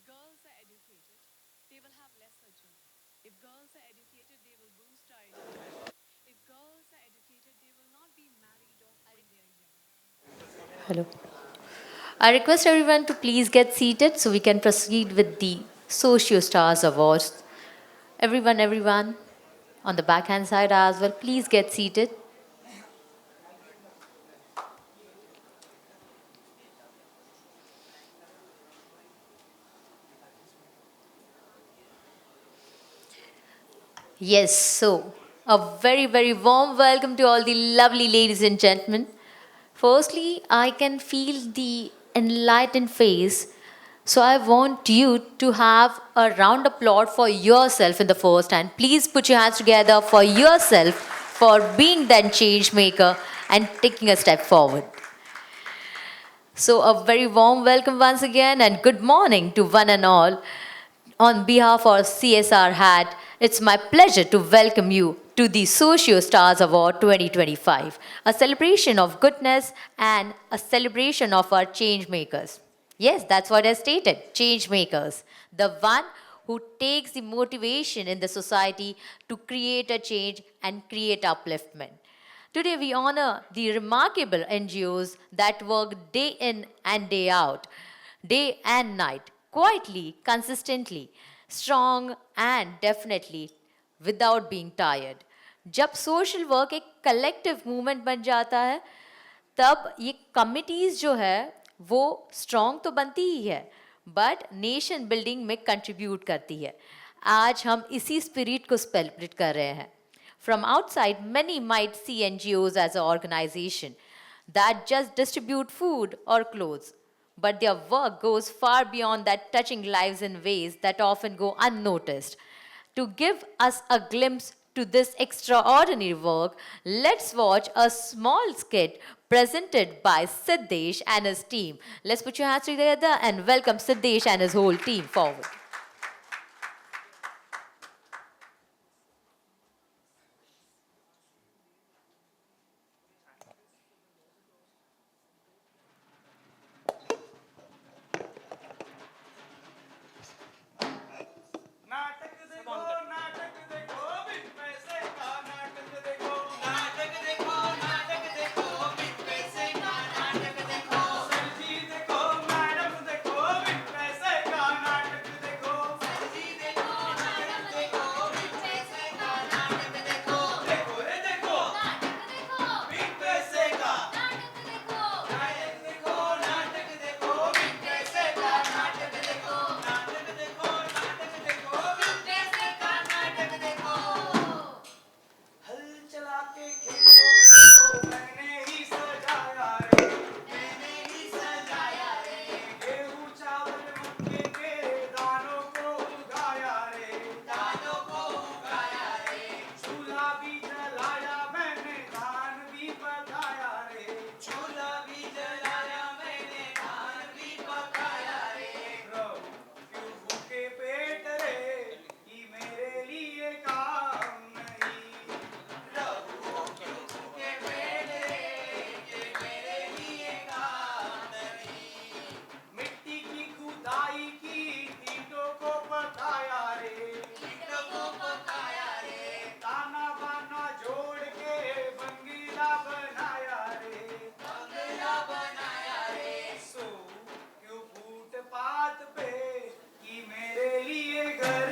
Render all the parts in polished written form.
girls are educated, they will have lesser children. If girls are educated, they will boost our economy. If girls are educated, they will not be married off when they are young. Hello. I request everyone to please get seated so we can proceed with the Socio Stars Awards. Everyone, on the backhand side as well, please get seated. Yes, so a very warm welcome to all the lovely ladies and gentlemen. Firstly, I can feel the enlightened face. So I want you to have a round applause for yourself in the first hand. Please put your hands together for yourself for being that change maker and taking a step forward. So, a very warm welcome once again and good morning to one and all. On behalf of CSRHAT, it's my pleasure to welcome you to the Socio Stars Award 2025, a celebration of goodness and a celebration of our change makers. Yes, that's what I stated, change makers. The one who takes the motivation in the society to create a change and create upliftment. Today, we honor the remarkable NGOs that work day in and day out, day and night, quietly, consistently, strong and definitely without being tired. जब social work एक collective movement बन जाता है तब ये committees जो है वो स्ट्रॉन्ग तो बनती ही है बट नेशन बिल्डिंग में कंट्रीब्यूट करती है आज हम इसी स्पिरिट को सेलिब्रेट कर रहे हैं from outside, many might see NGOs as an organization that just distribute food or clothes. But their work goes far beyond that, touching lives in ways that often go unnoticed. To give us a glimpse to this extraordinary work, let's watch a small skit presented by Siddesh and his team. Let's put your hands together and welcome Siddesh and his whole team forward. नाटक देखो नाटक देखो बिन पैसे का नाटक देखो नाटक देखो नाटक देखो बिन पैसे का नाटक देखो सर जी देखो मैडम देखो बिन पैसे का नाटक देखो सर जी देखो मैडम देखो बिन पैसे का नाटक देखो देखो रे देखो नाटक देखो बिन पैसे का नाटक देखो नाटक देखो बिन पैसे का नाटक देखो नाटक देखो नाटक देखो बिन पैसे का नाटक देखो हल चला के खेतों को मैंने ही सजाया रे मैंने ही सजाया रे गेहूं चावल मक्के के दानों को उगाया रे दानों को उगाया रे चूल्हा भी जलाया मैंने धान भी पकाया रे चूल्हा भी जलाया मैंने धान भी पकाया रे प्रभु क्यों भूखे पेट रे कि मेरे लिए काम नहीं प्रभु क्यों भूखे पेट रे कि मेरे लिए काम नहीं मिट्टी की खुदाई की ईंटों को पकाया रे ईंटों को पकाया रे ताना बाना जोड़ के बंगला बनाया रे बंगला बनाया रे सो क्यों फुटपाथ पे कि मेरे लिए घर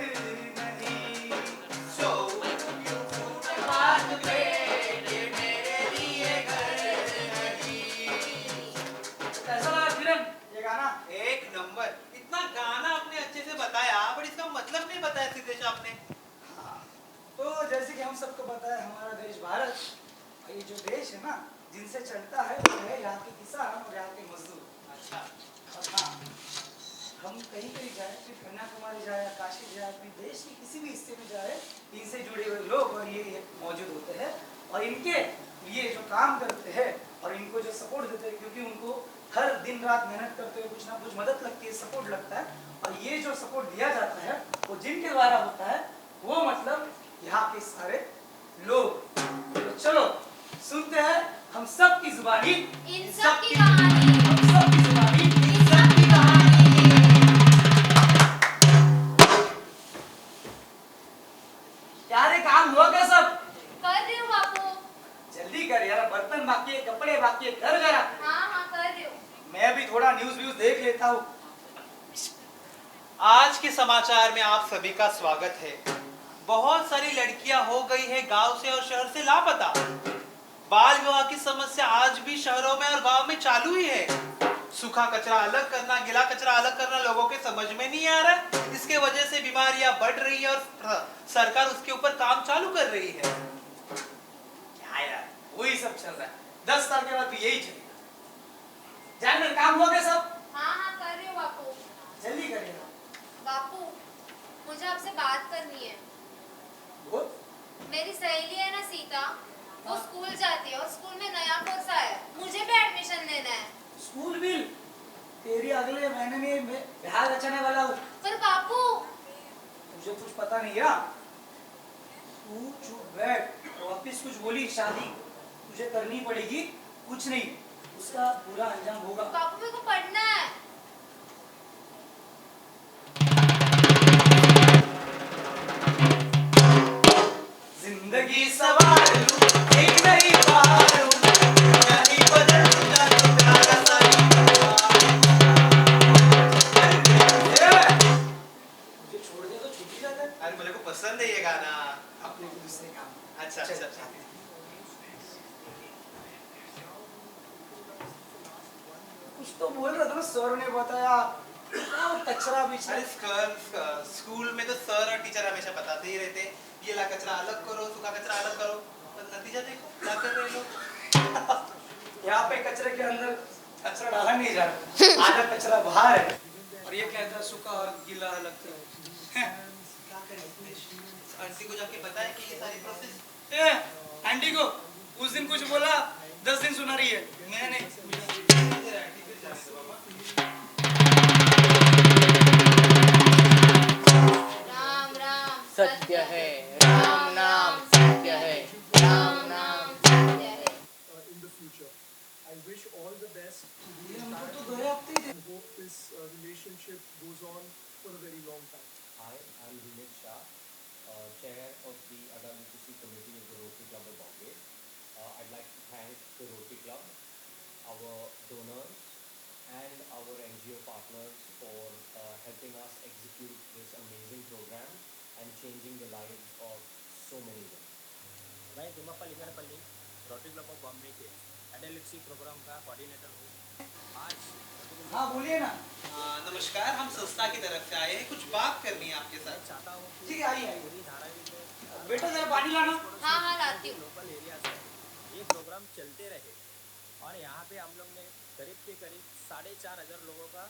नहीं सो क्यों फुटपाथ पे कि मेरे लिए घर नहीं कैसा लगा किरण ये गाना एक नंबर। इतना गाना आपने अच्छे से बताया पर इसका मतलब नहीं बताया सिद्धेश आपने। हाँ, तो जैसे कि हम सबको पता है हमारा देश भारत और ये जो देश है ना जिनसे चलता है वो है यहाँ के किसान और यहाँ के मजदूर अच्छा और हाँ हम कहीं कहीं जाए फिर कन्याकुमारी जाए काशी जाए फिर देश के किसी भी हिस्से में जाए इनसे जुड़े हुए लोग और ये मौजूद होते हैं और इनके लिए जो काम करते हैं और इनको जो सपोर्ट देते हैं क्योंकि उनको हर दिन रात मेहनत करते हुए कुछ ना कुछ मदद लगती है सपोर्ट लगता है और ये जो सपोर्ट दिया जाता है वो जिनके द्वारा होता है वो मतलब यहाँ के सारे लोग तो चलो सुनते हैं हम सब की जुबानी इन सब की कहानी हम सब की जुबानी इन सब की कहानी न्यूज व्यूज देख लेता हूँ। आज के समाचार में आप सभी का स्वागत है। बहुत सारी लड़कियां हो गई है गांव से और शहर से लापता। बाल विवाह की समस्या आज भी शहरों में और गांव में चालू ही है। सूखा कचरा अलग करना, गीला कचरा अलग करना लोगों के समझ में नहीं आ रहा है। इसके वजह से बीमारियां बढ़ रही है और सरकार उसके ऊपर काम चालू कर रही है। क्या यार, वही सब चल रहा है। 10 साल के बाद भी यही चलेगा। जानवर काम हो गया सब? हाँ हाँ कर रही हूँ बापू। जल्दी करिएगा। बापू मुझे आपसे बात करनी है। बोल। मेरी सहेली है ना सीता, वो स्कूल जाती है और स्कूल में नया कोर्स आया है, मुझे भी एडमिशन लेना है। स्कूल बिल तेरी अगले महीने में मैं बिहार रचने वाला हूँ। पर बापू तुझे कुछ पता नहीं है? तू चुप बैठ। वापिस कुछ बोली शादी तुझे करनी पड़ेगी, कुछ नहीं उसका पूरा अंजाम होगा। बापू मेरे को पढ़ना है। जिंदगी सवार लूं, एक नई बार हूं, नहीं बदलूंगा तो प्यारा सा मुझे छोड़ दे तो छूट ही जाता है। अरे मेरे को पसंद है ये गाना। अपने को दूसरे काम। अच्छा अच्छा। कुछ तो बोल रहा था ना, सर ने बताया कचरा बिछा। अरे स्कूल में तो सर और टीचर हमेशा बताते ही रहते हैं, गीला कचरा अलग करो, सूखा कचरा अलग करो, पर नतीजा देखो क्या कर रहे लोग। यहाँ पे कचरे के अंदर कचरा डाला नहीं जा रहा, आधा कचरा बाहर है और ये कहता है सूखा और गीला अलग करो। क्या करें? आंटी को जाके बताएं कि ये सारी प्रोसेस। आंटी को उस दिन कुछ बोला, 10 दिन सुना रही है। मैं नहीं। राम राम सत्य है, राम नाम सत्य है, राम नाम सत्य है। In the future. I wish all the best to the हमको तो entire 2 हफ्ते ही थे। and hope this relationship goes on for a very long time. Hi, I'm Dinesh Shah, Chair of the Adult Literacy Committee of the Rotary Club of Bombay. I'd like to thank the Rotary Club, our donors, and our NGO partners for helping us execute this amazing program and changing the lives of so many women. मैं Timmappa Linganpalli Rotary Club of Bombay के adult literacy programme का coordinator हूँ। आज हाँ बोलिए ना। नमस्कार, हम संस्था की तरफ से आए हैं, कुछ बात करनी है आपके साथ। चाहता हूँ कि ठीक है, आइए आइए। पूरी धारावी में बेटा जरा पानी लाना। हाँ हाँ लाती हूँ। लोकल एरिया से ये प्रोग्राम चलते रहे और यहाँ पे हम लोग ने करीब के करीब 4,500 लोगों का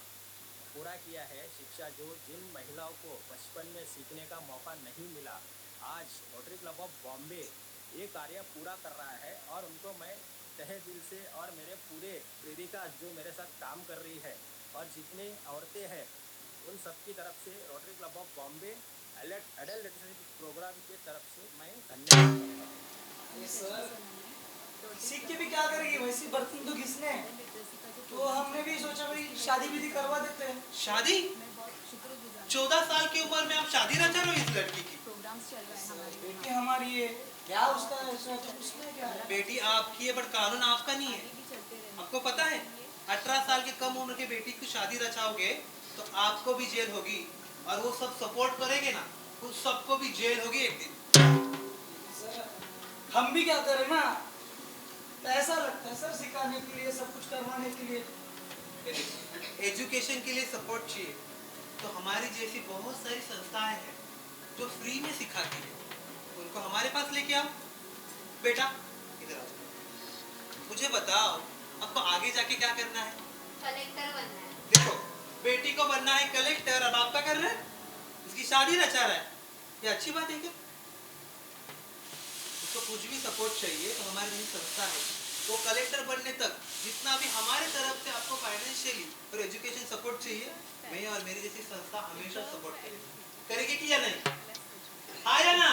पूरा किया है शिक्षा, जो जिन महिलाओं को बचपन में सीखने का मौका नहीं मिला, आज रोटरी क्लब ऑफ बॉम्बे ये कार्य पूरा कर रहा है और उनको मैं तहे दिल से और मेरे पूरे प्रेरिका जो मेरे साथ काम कर रही है और जितने औरतें हैं उन सब की तरफ से Rotary Club of Bombay adult literacy programme की तरफ से मैं धन्यवाद करता हूँ। ये सर सीख के भी क्या करेगी, वैसी बर्तन तो घिसने हैं। तो हमने भी सोचा भाई शादी विधि करवा देते हैं। शादी? 14 साल की उम्र में आप शादी रचा रहे हो इस लड़की की? बेटी हमारी है, क्या उसका उसमें क्या है? बेटी आपकी है बट कानून आपका नहीं है। आपको पता है 18 साल की कम उम्र की बेटी की शादी रचाओगे तो आपको भी जेल होगी और वो सब सपोर्ट करेंगे ना, उस सबको भी जेल होगी एक दिन। सर हम भी क्या करें ना, पैसा लगता है सर सिखाने के लिए, सब कुछ करवाने के लिए। एजुकेशन के लिए सपोर्ट चाहिए तो हमारी जैसी बहुत सारी संस्थाएं हैं जो फ्री में सिखाती है, उनको हमारे पास लेके आओ। बेटा इधर आओ, मुझे बताओ आपको आगे जाके क्या करना है? कलेक्टर बनना है। देखो बेटी को बनना है कलेक्टर और आपका कर रहा है इसकी शादी रचा रहा है, ये अच्छी बात है क्या? उसको कुछ भी सपोर्ट चाहिए तो हमारी जो संस्था है वो कलेक्टर बनने तक जितना भी हमारे तरफ से आपको फाइनेंशियली और एजुकेशन सपोर्ट चाहिए, मैं और मेरी जैसी संस्था हमेशा सपोर्ट करेगी कि या नहीं? हाँ या ना?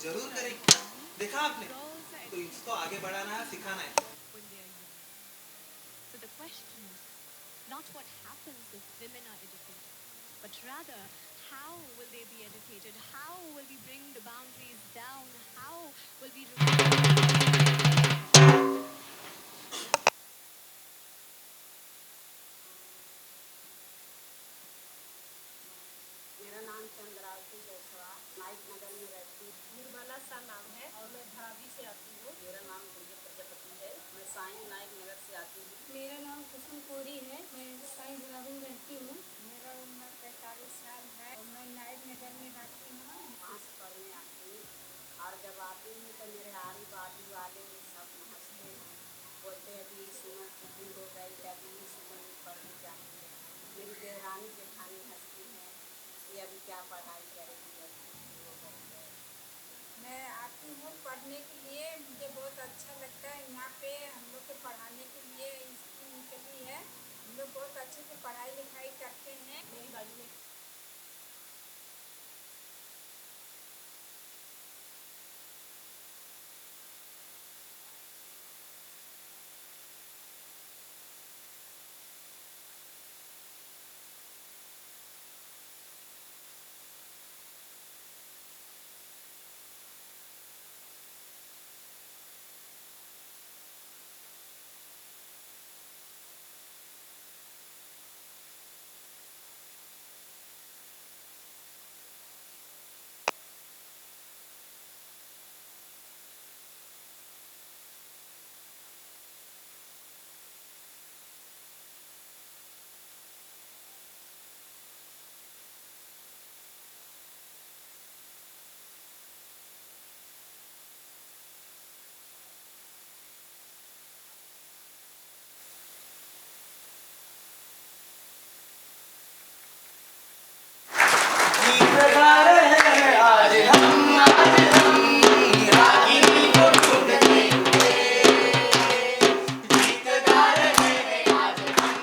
जरूर करेगी। देखा आपने, तो इसको आगे बढ़ाना है, सिखाना है। when they are young. So the question is not what happens if women are educated, but rather how will they be educated? How will we bring the boundaries down? How will we remove सीखने के लिए मुझे बहुत अच्छा लगता है। यहाँ पे हम लोग को पढ़ाने के लिए स्कीम निकली है। हम लोग बहुत अच्छे से पढ़ाई लिखाई करते हैं। मेरी बाजू में गीत गा रहे हैं आज हम रागिनी को ढूंढते हुए। गीत गा रहे हैं आज हम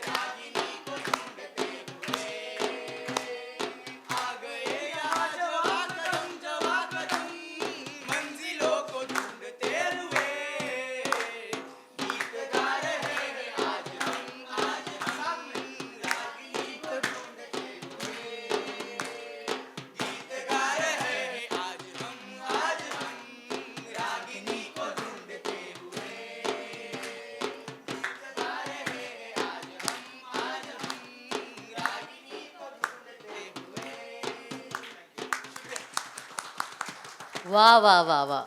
रागिनी को ढूंढते हुए। आ गए यहाँ जवा कदम मंजिलों को ढूंढते हुए। गीत गा रहे हैं आज हम रागिनी को ढूंढते हुए। गीत गा रहे हैं आज हम रागिनी को ढूंढते हुए। गीत गा रहे हैं आज हम रागिनी को ढूंढते हुए। Wow, wow, wow, wow.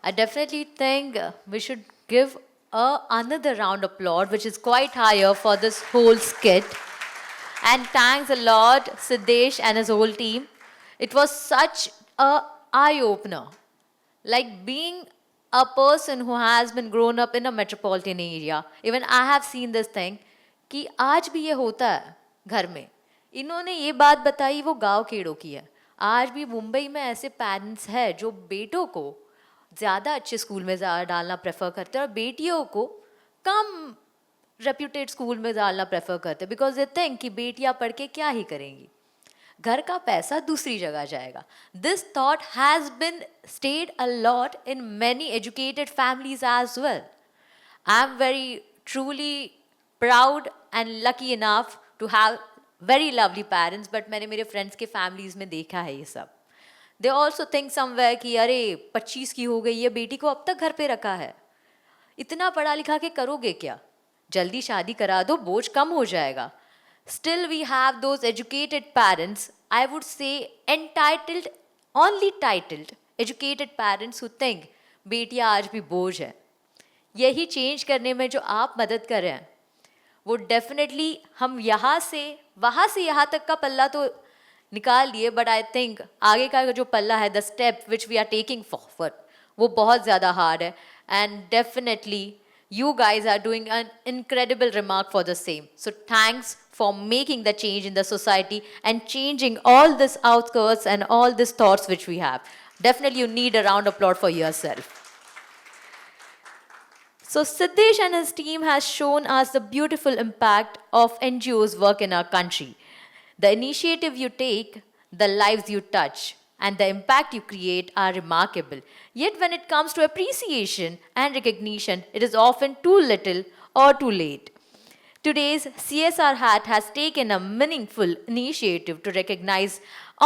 I definitely think we should give another round of applause, which is quite higher for this whole skit. And thanks a lot, Siddesh and his whole team. It was such a eye opener. Like being a person who has been grown up in a metropolitan area, even I have seen this thing कि आज भी ये होता है घर में. इन्होंने ये बात बताई वो गांव केड़ों की है. आज भी मुंबई में ऐसे पेरेंट्स हैं जो बेटों को ज़्यादा अच्छे स्कूल में डालना प्रेफर करते हैं और बेटियों को कम रेप्यूटेड स्कूल में डालना प्रेफर करते हैं बिकॉज दे थिंक कि बेटियां पढ़ के क्या ही करेंगी, घर का पैसा दूसरी जगह जाएगा. This thought has been stayed a lot in many educated families as well. I am very truly proud and lucky enough to have very lovely parents, but मैंने मेरे फ्रेंड्स के फैमिलीज में देखा है ये सब. दे ऑल्सो थिंक समवेयर कि अरे 25 की हो गई है, बेटी को अब तक घर पे रखा है, इतना पढ़ा लिखा के करोगे क्या, जल्दी शादी करा दो, बोझ कम हो जाएगा. Still we have those educated parents, I would say entitled, only titled, educated parents who think बेटियां आज भी बोझ है. यही चेंज करने में जो आप मदद कर रहे हैं वो डेफिनेटली हम यहाँ से यहाँ तक का पल्ला तो निकाल लिए, बट आई थिंक आगे का जो पल्ला है, the step which we are taking forward, वो बहुत ज़्यादा हार्ड है. And definitely you guys are doing an incredible remark for the same. So thanks for making the change in the society and changing all this outskirts and all these thoughts which we have. Definitely you need a round of applause for yourself. So Siddesh and his team has shown us the beautiful impact of NGOs work in our country. The initiative you take, the lives you touch, and the impact you create are remarkable. Yet when it comes to appreciation and recognition, it is often too little or too late. Today's CSRHAT has taken a meaningful initiative to recognize,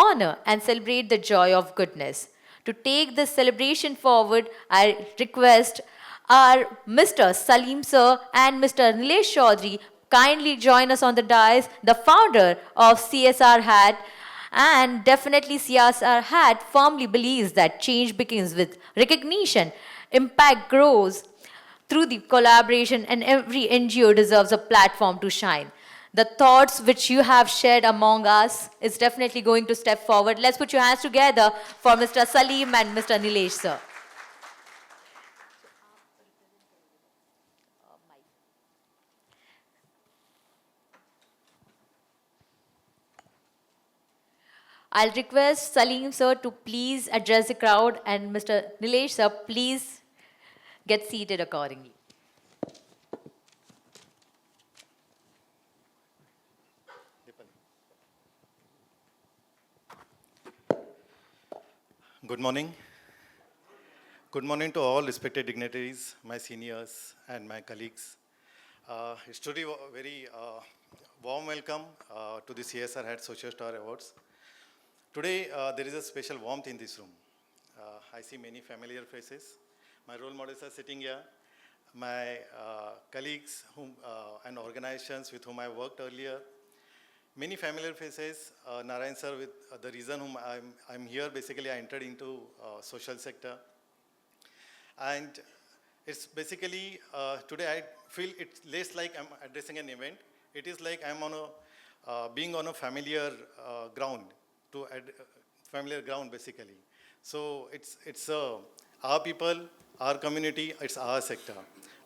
honor, and celebrate the joy of goodness. To take this celebration forward, I request our Mr. Salim Sir and Mr. Nilesh Chaudhary kindly join us on the dais, the founder of CSRHAT. And definitely CSRHAT firmly believes that change begins with recognition. Impact grows through the collaboration, and every NGO deserves a platform to shine. The thoughts which you have shared among us is definitely going to step forward. Let's put your hands together for Mr. Salim and Mr. Nilesh, sir. I'll request Salim sir to please address the crowd and Mr. Nilesh sir, please get seated accordingly. Good morning. Good morning to all respected dignitaries, my seniors, and my colleagues. It's truly a very warm welcome to the CSRHAT Socio Star Awards. Today, there is a special warmth in this room. I see many familiar faces. My role models are sitting here. My colleagues and organizations with whom I worked earlier. Many familiar faces. Narayan sir, with the reason whom I'm here, basically I entered into social sector. And it's basically, today I feel it's less like I'm addressing an event. It is like I'm on being on a familiar ground, familiar ground basically. So it's our people, our community, it's our sector.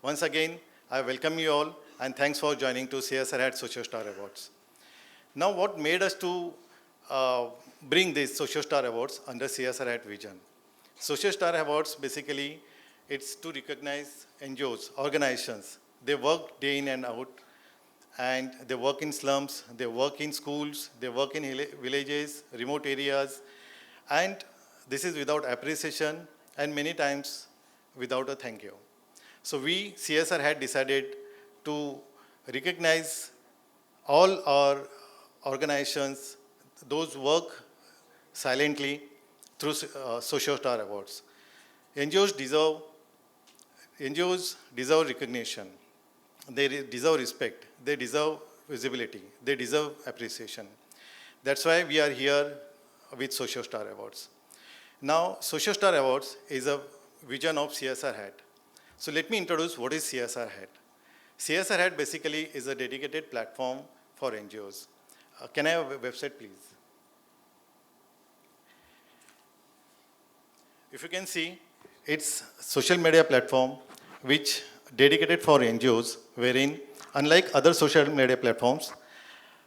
Once again, I welcome you all and thanks for joining to CSRHAT Socio Star Awards. Now what made us to bring these Socio Star Awards under CSRHAT vision? Socio Star Awards basically, it's to recognize NGOs, organizations. They work day in and out, and they work in slums, they work in schools, they work in villages, remote areas, and this is without appreciation and many times without a thank you. So we, CSR, had decided to recognize all our organizations, those work silently through Socio Star Awards. NGOs deserve recognition. They deserve respect. They deserve visibility. They deserve appreciation. That's why we are here with Socio Star Awards. Now, Socio Star Awards is a vision of CSRHAT. So let me introduce what is CSRHAT. CSRHAT basically is a dedicated platform for NGOs. Can I have a website, please? If you can see, it's social media platform which dedicated for NGOs, wherein unlike other social media platforms,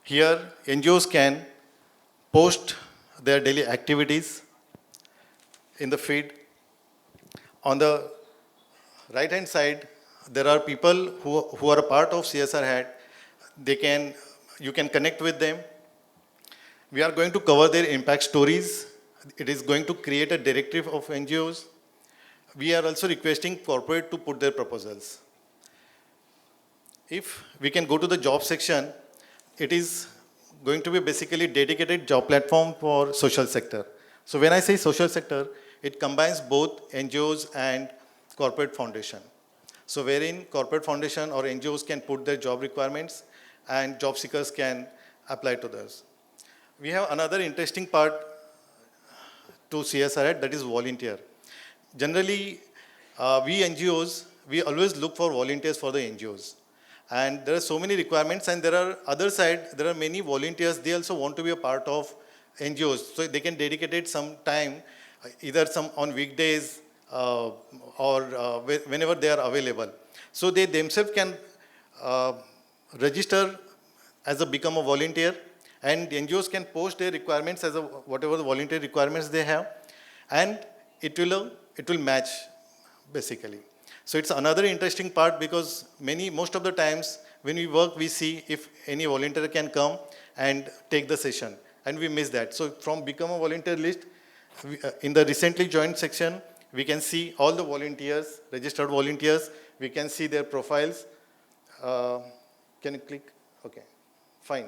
here NGOs can post their daily activities in the feed. On the right hand side, there are people who are a part of CSRHAT. You can connect with them. We are going to cover their impact stories. It is going to create a directive of NGOs. We are also requesting corporate to put their proposals. If we can go to the job section, it is going to be basically dedicated job platform for social sector. So when I say social sector, it combines both NGOs and corporate foundation. So wherein corporate foundation or NGOs can put their job requirements and job seekers can apply to those. We have another interesting part to CSRHAT, that is volunteer. Generally, we NGOs, we always look for volunteers for the NGOs. And there are so many requirements, and there are other side, there are many volunteers, they also want to be a part of NGOs. So they can dedicate some time, either some on weekdays or whenever they are available. So they themselves can register as become a volunteer, and NGOs can post their requirements as whatever the volunteer requirements they have, and it will match basically. So it's another interesting part because most of the times when we work, we see if any volunteer can come and take the session, and we miss that. So from become a volunteer list, in the recently joined section, we can see all the volunteers, registered volunteers, we can see their profiles. Can you click? Okay, fine.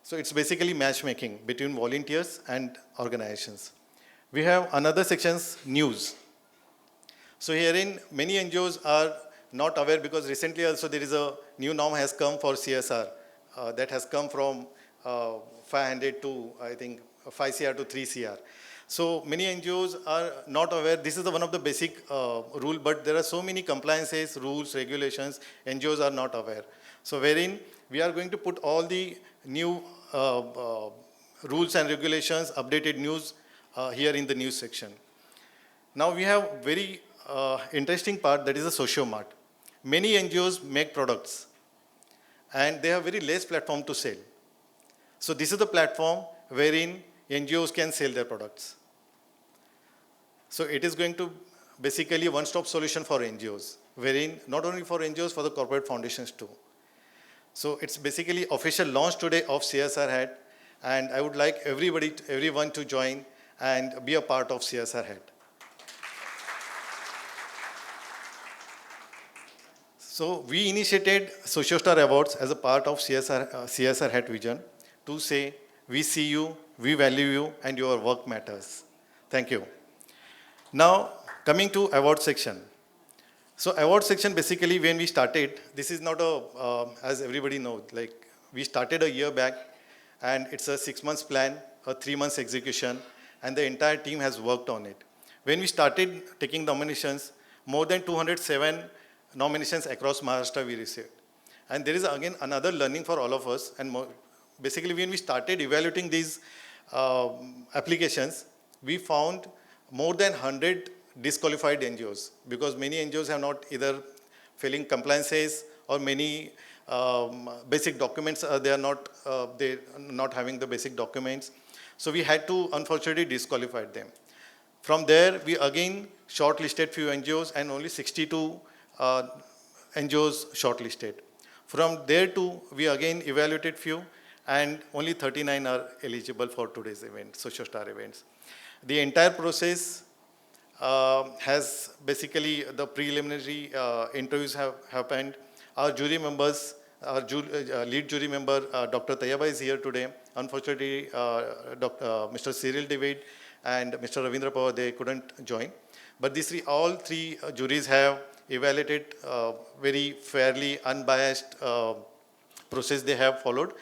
So it's basically matchmaking between volunteers and organizations. We have another sections, news. So herein, many NGOs are not aware because recently also there is a new norm has come for CSR that has come from 500 to, I think, 5 CR to 3 CR. So many NGOs are not aware. This is one of the basic rule, but there are so many compliances, rules, regulations, NGOs are not aware. So wherein we are going to put all the new rules and regulations, updated news here in the news section. Now we have very interesting part, that is the Socio Mart. Many NGOs make products. and they have very less platform to sell. So this is the platform wherein NGOs can sell their products. So it is going to basically a one-stop solution for NGOs, wherein not only for NGOs, for the corporate foundations too. So it's basically official launch today of CSRHAT, and I would like everyone to join and be a part of CSRHAT. So we initiated Socio Star Awards as a part of CSRHAT vision to say, we see you, we value you, and your work matters. Thank you. Now, coming to award section. So award section, basically when we started, this is not as everybody knows, like we started a year back, and it's a 6 months plan, a 3 months execution, and the entire team has worked on it. When we started taking nominations, more than 207 nominations across Maharashtra we received. And there is again another learning for all of us, and basically when we started evaluating these applications, we found more than 100 disqualified NGOs, because many NGOs have not either filling compliances or many basic documents, they are not having the basic documents. So we had to unfortunately disqualify them. From there, we again shortlisted few NGOs, and only 62 NGOs shortlisted. From there too, we again evaluated few, and only 39 are eligible for today's event, Socio Star events. The entire process has basically the preliminary interviews have happened. Our jury members, our lead jury member, Dr. Tayyaba is here today. Unfortunately, Mr. Cyril David and Mr. Ravindra Pawar, they couldn't join. But all three juries have evaluated very fairly, unbiased process they have followed.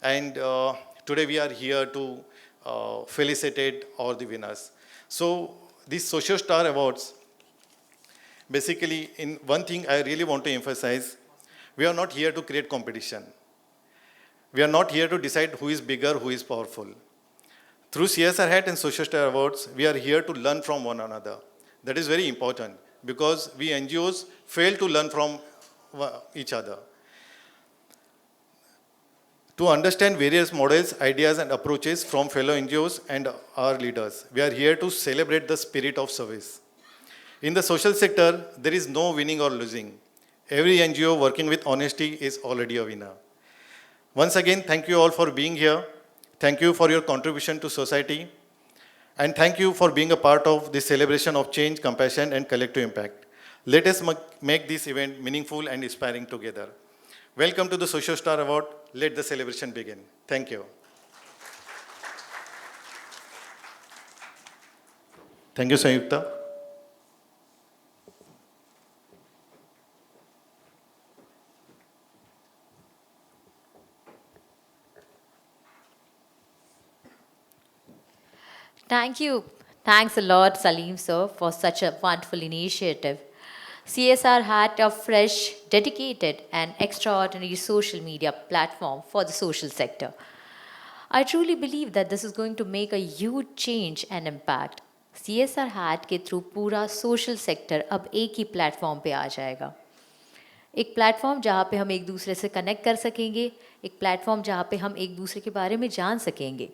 And today we are here to felicitate all the winners. So these Socio Star Awards, basically in one thing I really want to emphasize, we are not here to create competition. We are not here to decide who is bigger, who is powerful. Through CSRHAT and Socio Star Awards, we are here to learn from one another. That is very important, because we NGOs fail to learn from each other. To understand various models, ideas, and approaches from fellow NGOs and our leaders, we are here to celebrate the spirit of service. In the social sector, there is no winning or losing. Every NGO working with honesty is already a winner. Once again, thank you all for being here. Thank you for your contribution to society. And thank you for being a part of this celebration of change, compassion, and collective impact. Let us make this event meaningful and inspiring together. Welcome to the Socio Star Award. Let the celebration begin. Thank you. Thank you, Sayukta. Thank you. Thanks a lot, Salim sir, for such a wonderful initiative. CSRHAT, a fresh, dedicated, and extraordinary social media platform for the social sector. I truly believe that this is going to make a huge change and impact. CSRHAT के through पूरा social sector अब एक ही platform पे आ जाएगा. एक platform जहाँ पे हम एक दूसरे से कनेक्ट कर सकेंगे, एक प्लेटफॉर्म जहाँ पे हम एक दूसरे के बारे में जान सकेंगे.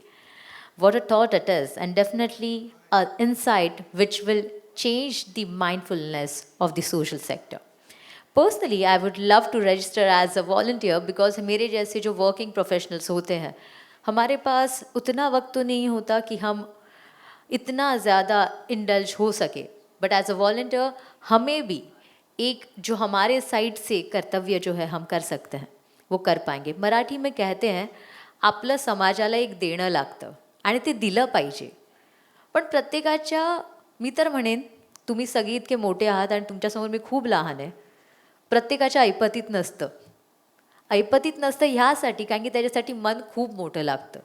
What a thought it is, and definitely an insight which will change the mindfulness of the social sector. Personally, I would love to register as a volunteer, because मेरे जैसे जो working professionals होते हैं, हमारे पास उतना वक्त तो नहीं होता कि हम इतना ज़्यादा indulge हो सके. But as a volunteer, हमें भी एक जो हमारे साइड से कर्तव्य जो है हम कर सकते हैं, वो कर पाएंगे. मराठी में कहते हैं, आपलं समाजाला एक देणं लागतं आणि ते दिलं पाहिजे. पण प्रत्येकाच्या, मी तर म्हणेन, तुम्ही सगळे इतके मोठे आहात आणि तुमच्यासमोर मी खूप लहान आहे, प्रत्येकाच्या ऐपतीत नसतं. ऐपतीत नसतं ह्यासाठी कारण की त्याच्यासाठी मन खूप मोठं लागतं.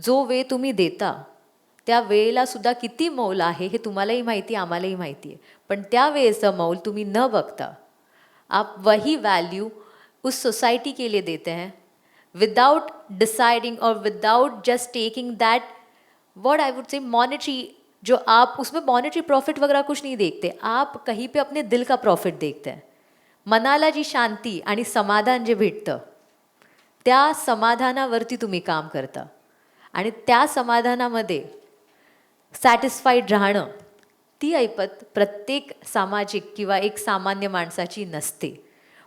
जो वेळ तुम्ही देता त्या वेळेला सुद्धा किती मौल आहे हे तुम्हालाही माहिती, आम्हालाही माहिती आहे. पण त्या वेळेचं मौल तुम्ही न बघता आप वही वैल्यू उस सोसाइटी के लिए देते हैं, without deciding or without just taking that, what I would say, monetary, जो आप उसमें monetary profit वगैरह कुछ नहीं देखते, आप कहीं पे अपने दिल का profit देखते हैं. मनाला जी शांती आणि समाधान जे भेटतं त्या समाधानावरती तुम्ही काम करता आणि त्या समाधानामध्ये सॅटिस्फाईड राहणं, ती ऐपत प्रत्येक सामाजिक किंवा एक सामान्य माणसाची नसते.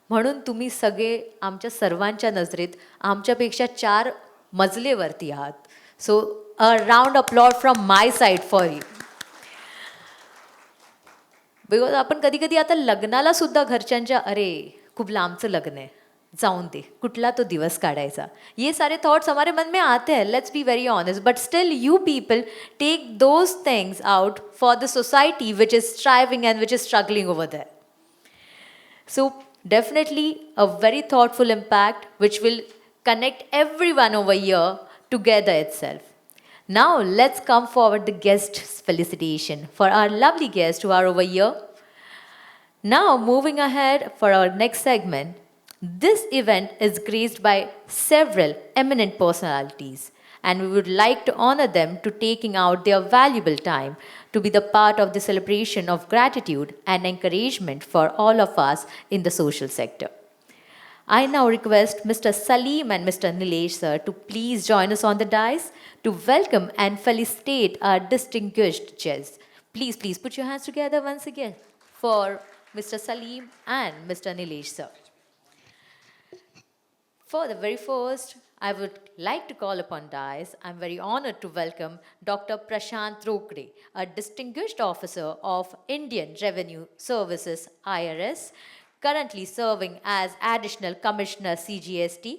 म्हणून तुम्ही सगळे आमच्या सर्वांच्या नजरेत आमच्यापेक्षा 4 मजलेवरती आहात. So a round applaud from my side for you. Because आपण कधी कधी आता लग्नाला सुद्धा घरच्यांच्या अरे खूप लांबचं लग्न आहे, जाऊन दे, कुठला तो दिवस काढायचा, ये सारे थॉट्स हमारे मन में आते हैं, let's be very honest. But still you people take those things out for the society which is striving and which is struggling over there. So definitely a very thoughtful impact which will connect everyone over here together itself. Now let's come forward the guest's felicitation for our lovely guests who are over here. Now moving ahead for our next segment, this event is graced by several eminent personalities and we would like to honor them to taking out their valuable time to be the part of the celebration of gratitude and encouragement for all of us in the social sector. I now request Mr. Salim and Mr. Nilesh sir to please join us on the dais to welcome and felicitate our distinguished guests. Please put your hands together once again for Mr. Salim and Mr. Nilesh sir. For the very first, I would like to call upon dais. I'm very honored to welcome Dr. Prashant Rokde, a distinguished officer of Indian Revenue Services IRS, currently serving as Additional Commissioner CGST,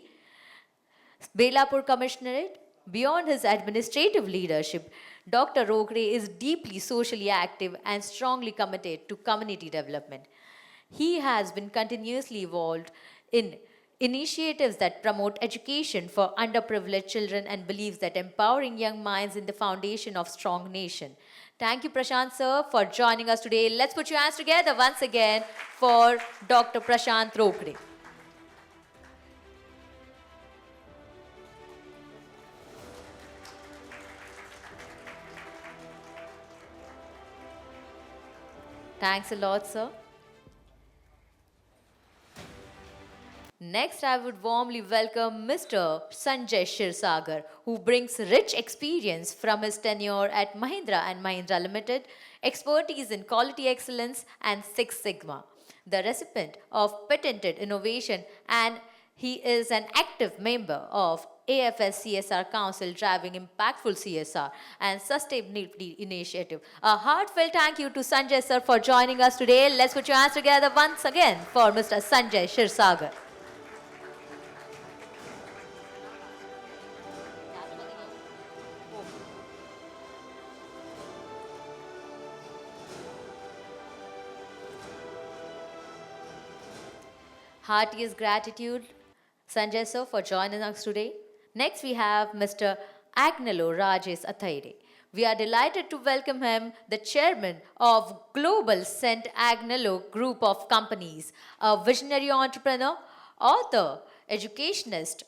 Belapur Commissionerate. Beyond his administrative leadership, Dr. Rokde is deeply socially active and strongly committed to community development. He has been continuously involved in initiatives that promote education for underprivileged children and believes that empowering young minds is the foundation of strong nation. Thank you, Prashant sir, for joining us today. Let's put your hands together once again for Dr. Prashant Rokde. Thanks a lot, sir. Next, I would warmly welcome Mr. Sanjay Shirsagar, who brings rich experience from his tenure at Mahindra and Mahindra Limited, expertise in quality excellence and Six Sigma, the recipient of patented innovation, and he is an active member of AFS CSR Council driving impactful CSR and sustainability initiative. A heartfelt thank you to Sanjay sir for joining us today. Let's put your hands together once again for Mr. Sanjay Shirsagar. Heartiest gratitude, Sanjay sir, for joining us today. Next, we have Mr. Agnello Rajesh Athaide. We are delighted to welcome him, the chairman of Global St. Agnello Group of Companies, a visionary entrepreneur, author, educationist,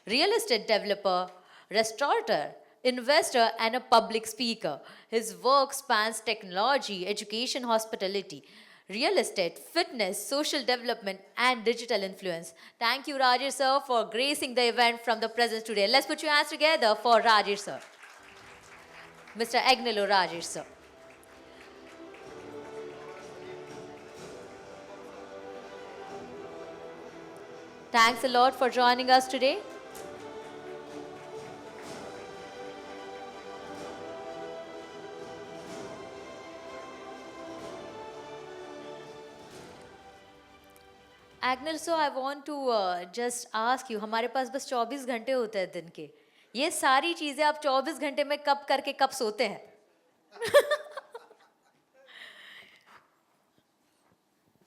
real estate developer, restaurateur, investor, and a public speaker. His work spans technology, education, hospitality, real estate, fitness, social development, and digital influence. Thank you, Rajesh sir, for gracing the event from the presence today. Let's put your hands together for Rajesh sir. Mr. Agnello Rajesh sir. Thanks a lot for joining us today. Agnel, so I want to just ask you, हमारे पास बस 24 घंटे होते हैं दिन के. ये सारी चीजें आप 24 घंटे में कब करके कब सोते हैं?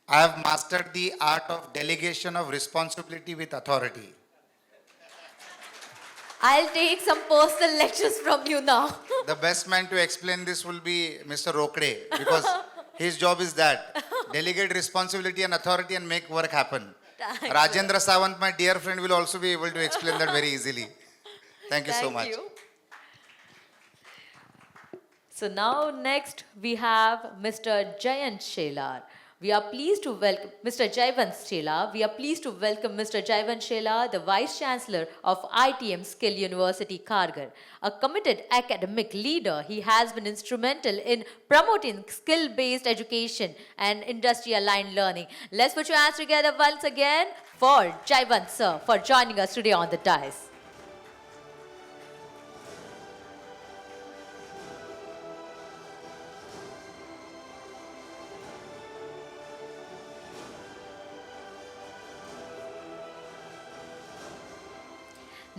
I have mastered the art of delegation of responsibility with authority. I'll take some personal lectures from you now. The best man to explain this will be Mr. Rokde because his job is that. Delegate responsibility and authority and make work happen. Rajendra Sawant, my dear friend, will also be able to explain that very easily. Thank you so much. You. So now next we have Mr. Jayant Shelar, We are pleased to welcome Mr. Jaivan Shela. We are pleased to welcome Mr. Jaivan Shela, the Vice Chancellor of ITM Skill University, Kargar. A committed academic leader, he has been instrumental in promoting skill-based education and industry-aligned learning. Let's put your hands together once again for Jaivan sir for joining us today on the dais.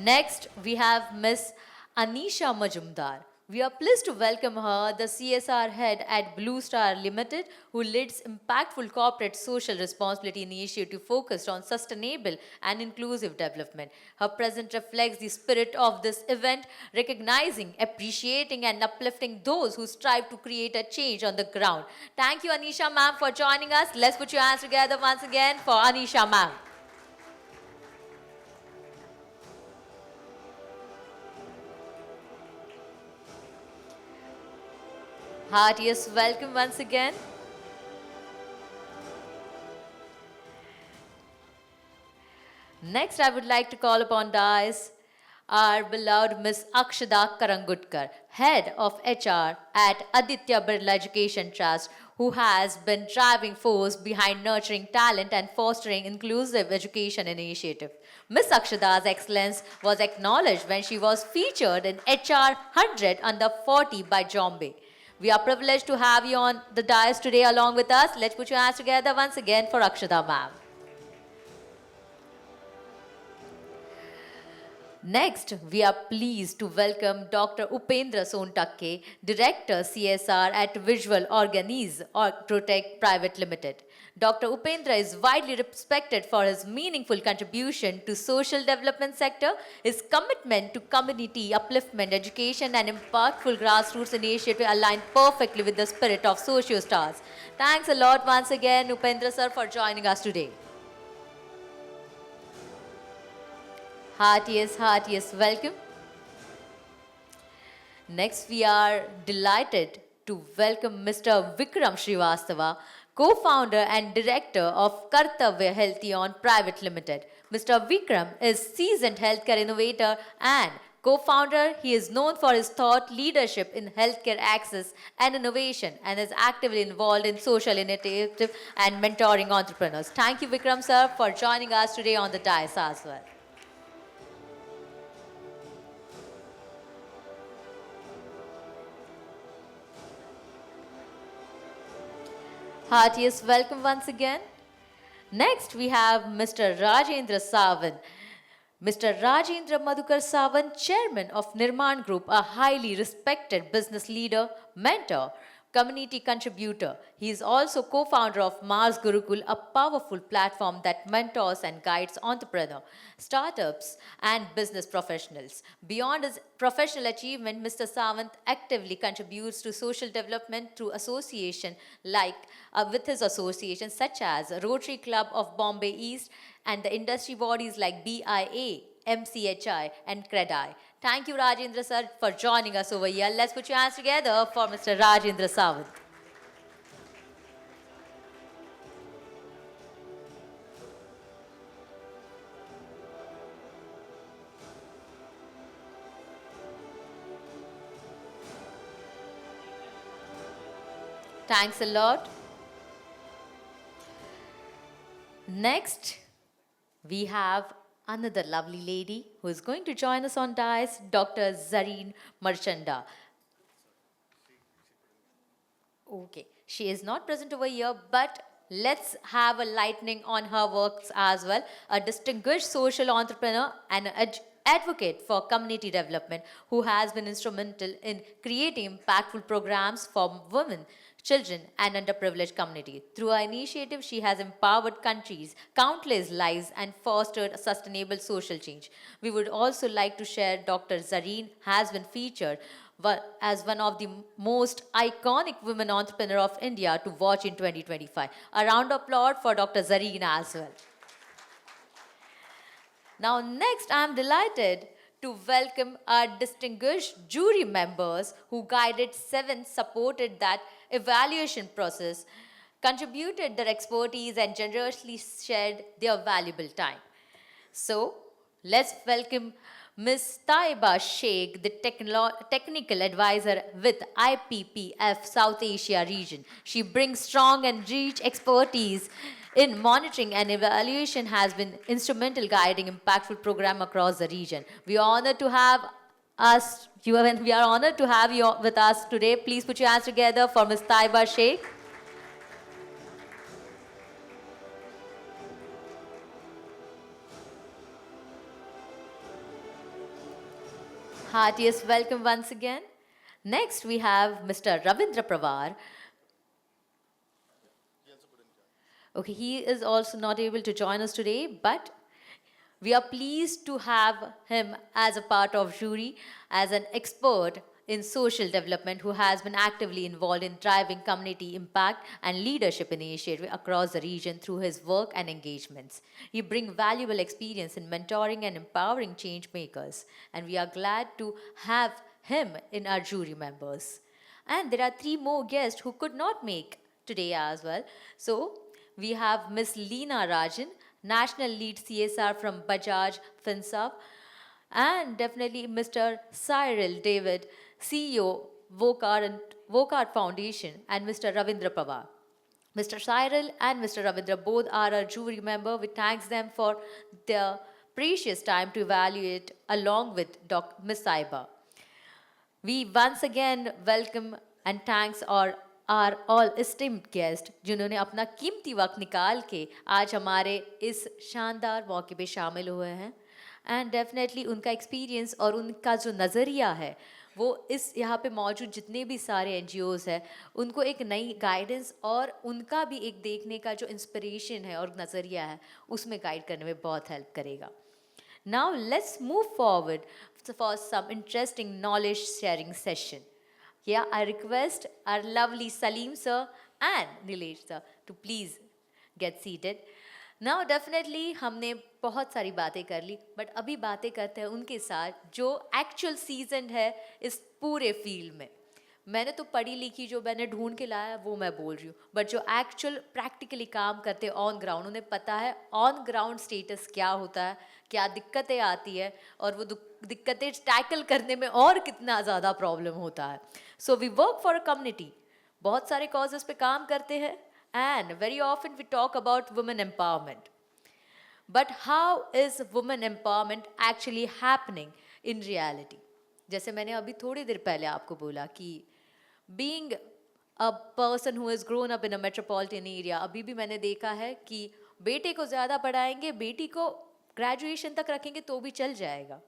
Next, we have Miss Anisha Majumdar. We are pleased to welcome her, the CSR head at Blue Star Limited, who leads impactful corporate social responsibility initiative focused on sustainable and inclusive development. Her presence reflects the spirit of this event, recognizing, appreciating, and uplifting those who strive to create a change on the ground. Thank you, Anisha ma'am, for joining us. Let's put your hands together once again for Anisha ma'am. Heartiest welcome once again. Next, I would like to call upon dais our beloved Miss Akshada Karangutkar, Head of HR at Aditya Birla Education Trust, who has been driving force behind nurturing talent and fostering inclusive education initiative. Miss Akshada's excellence was acknowledged when she was featured in HR 100 Under 40 by Jombe. We are privileged to have you on the dais today along with us. Let's put your hands together once again for Akshada ma'am. Next, we are pleased to welcome Dr. Upendra Sontakke, Director CSR at Visual Organs Protect Private Limited. Dr. Upendra is widely respected for his meaningful contribution to social development sector, his commitment to community upliftment, education and impactful grassroots initiative align perfectly with the spirit of Socio Stars. Thanks a lot once again, Upendra sir, for joining us today. Heartiest welcome. Next, we are delighted to welcome Mr. Vikram Srivastava, co-founder and director of Kartavya Healthion Private Limited. Mr. Vikram is seasoned healthcare innovator and co-founder. He is known for his thought leadership in healthcare access and innovation and is actively involved in social initiative and mentoring entrepreneurs. Thank you, Vikram sir, for joining us today on the dais as well. Heartiest welcome once again. Next, we have Mr. Rajendra Sawant. Mr. Rajendra Madhukar Sawant, chairman of Nirman Group, a highly respected business leader, mentor, community contributor. He is also co-founder of Mars Gurukul, a powerful platform that mentors and guides entrepreneurs, startups, and business professionals. Beyond his professional achievement, Mr. Sawant actively contributes to social development through association with his associations such as Rotary Club of Bombay East and the industry bodies like BIA, MCHI, and CREDI. Thank you, Rajendra sir, for joining us over here. Let's put your hands together for Mr. Rajendra Sawant. Thanks a lot. Next, we have another lovely lady who is going to join us on dais, Dr. Zareen Marchanda. Okay, she is not present over here, but let's have a lightning on her works as well. A distinguished social entrepreneur and an advocate for community development who has been instrumental in creating impactful programs for women, children, and underprivileged community. Through her initiative, she has empowered countries, countless lives, and fostered sustainable social change. We would also like to share Dr. Zareen has been featured as one of the most iconic women entrepreneur of India to watch in 2025. A round of applause for Dr. Zareen as well. Now, next, I am delighted to welcome our distinguished jury members who guided 7, supported that evaluation process. contributed their expertise and generously shared their valuable time. So, let's welcome Ms. Taiba Sheikh, the technical advisor with IPPF South Asia region. She brings strong and rich expertise in monitoring and evaluation, has been instrumental guiding impactful program across the region. We are honored to have we are honored to have you with us today. Please put your hands together for Ms. Taiba Sheikh. Heartiest welcome once again. Next, we have Mr. Ravindra Pravar. Okay, he is also not able to join us today, but we are pleased to have him as a part of jury, as an expert in social development who has been actively involved in driving community impact and leadership initiatives across the region through his work and engagements. He brings valuable experience in mentoring and empowering change makers, and we are glad to have him in our jury members. And there are three more guests who could not make today as well. So we have Miss Leena Rajan, National Lead CSR from Bajaj Finserv, and definitely Mr. Cyril David, CEO Vokart Foundation, and Mr. Ravindra Pawar. Mr. Cyril and Mr. Ravindra both are a jury member. We thank them for their precious time to evaluate along with Ms. Saiba. We once again welcome and thanks our all esteemed guest जिन्होंने अपना कीमती वक्त निकाल के आज हमारे इस शानदार मौके पे शामिल हुए हैं एंड डेफिनेटली उनका एक्सपीरियंस और उनका जो नज़रिया है वो इस यहाँ पे मौजूद जितने भी सारे एनजीओज़ हैं उनको एक नई गाइडेंस और उनका भी एक देखने का जो इंस्पिरेशन है और नज़रिया है उसमें गाइड करने में बहुत हेल्प करेगा. Now let's move forward for some interesting knowledge sharing session. Yeah, I request our lovely Salim sir and Nilesh sir to please get seated. Now definitely हमने बहुत सारी बातें कर ली बट अभी बातें करते हैं उनके साथ जो एक्चुअल सीजन है इस पूरे फील्ड में. मैंने तो पढ़ी लिखी जो मैंने ढूंढ के लाया वो मैं बोल रही हूँ बट जो एक्चुअल प्रैक्टिकली काम करते हैं ऑन ग्राउंड उन्हें पता है ऑन ग्राउंड स्टेटस क्या होता है, क्या दिक्कतें आती है और वो दिक्कतें टैकल करने में और कितना ज़्यादा प्रॉब्लम होता है. So we work for a community, बहुत सारे कॉजेस पे काम करते हैं and very often we talk about women empowerment. But how is women empowerment actually happening in reality? जैसे मैंने अभी थोड़ी देर पहले आपको बोला कि being a person who has grown up in a metropolitan area, अभी भी मैंने देखा है कि बेटे को ज़्यादा पढ़ाएंगे, बेटी को ग्रेजुएशन तक रखेंगे तो भी चल जाएगा,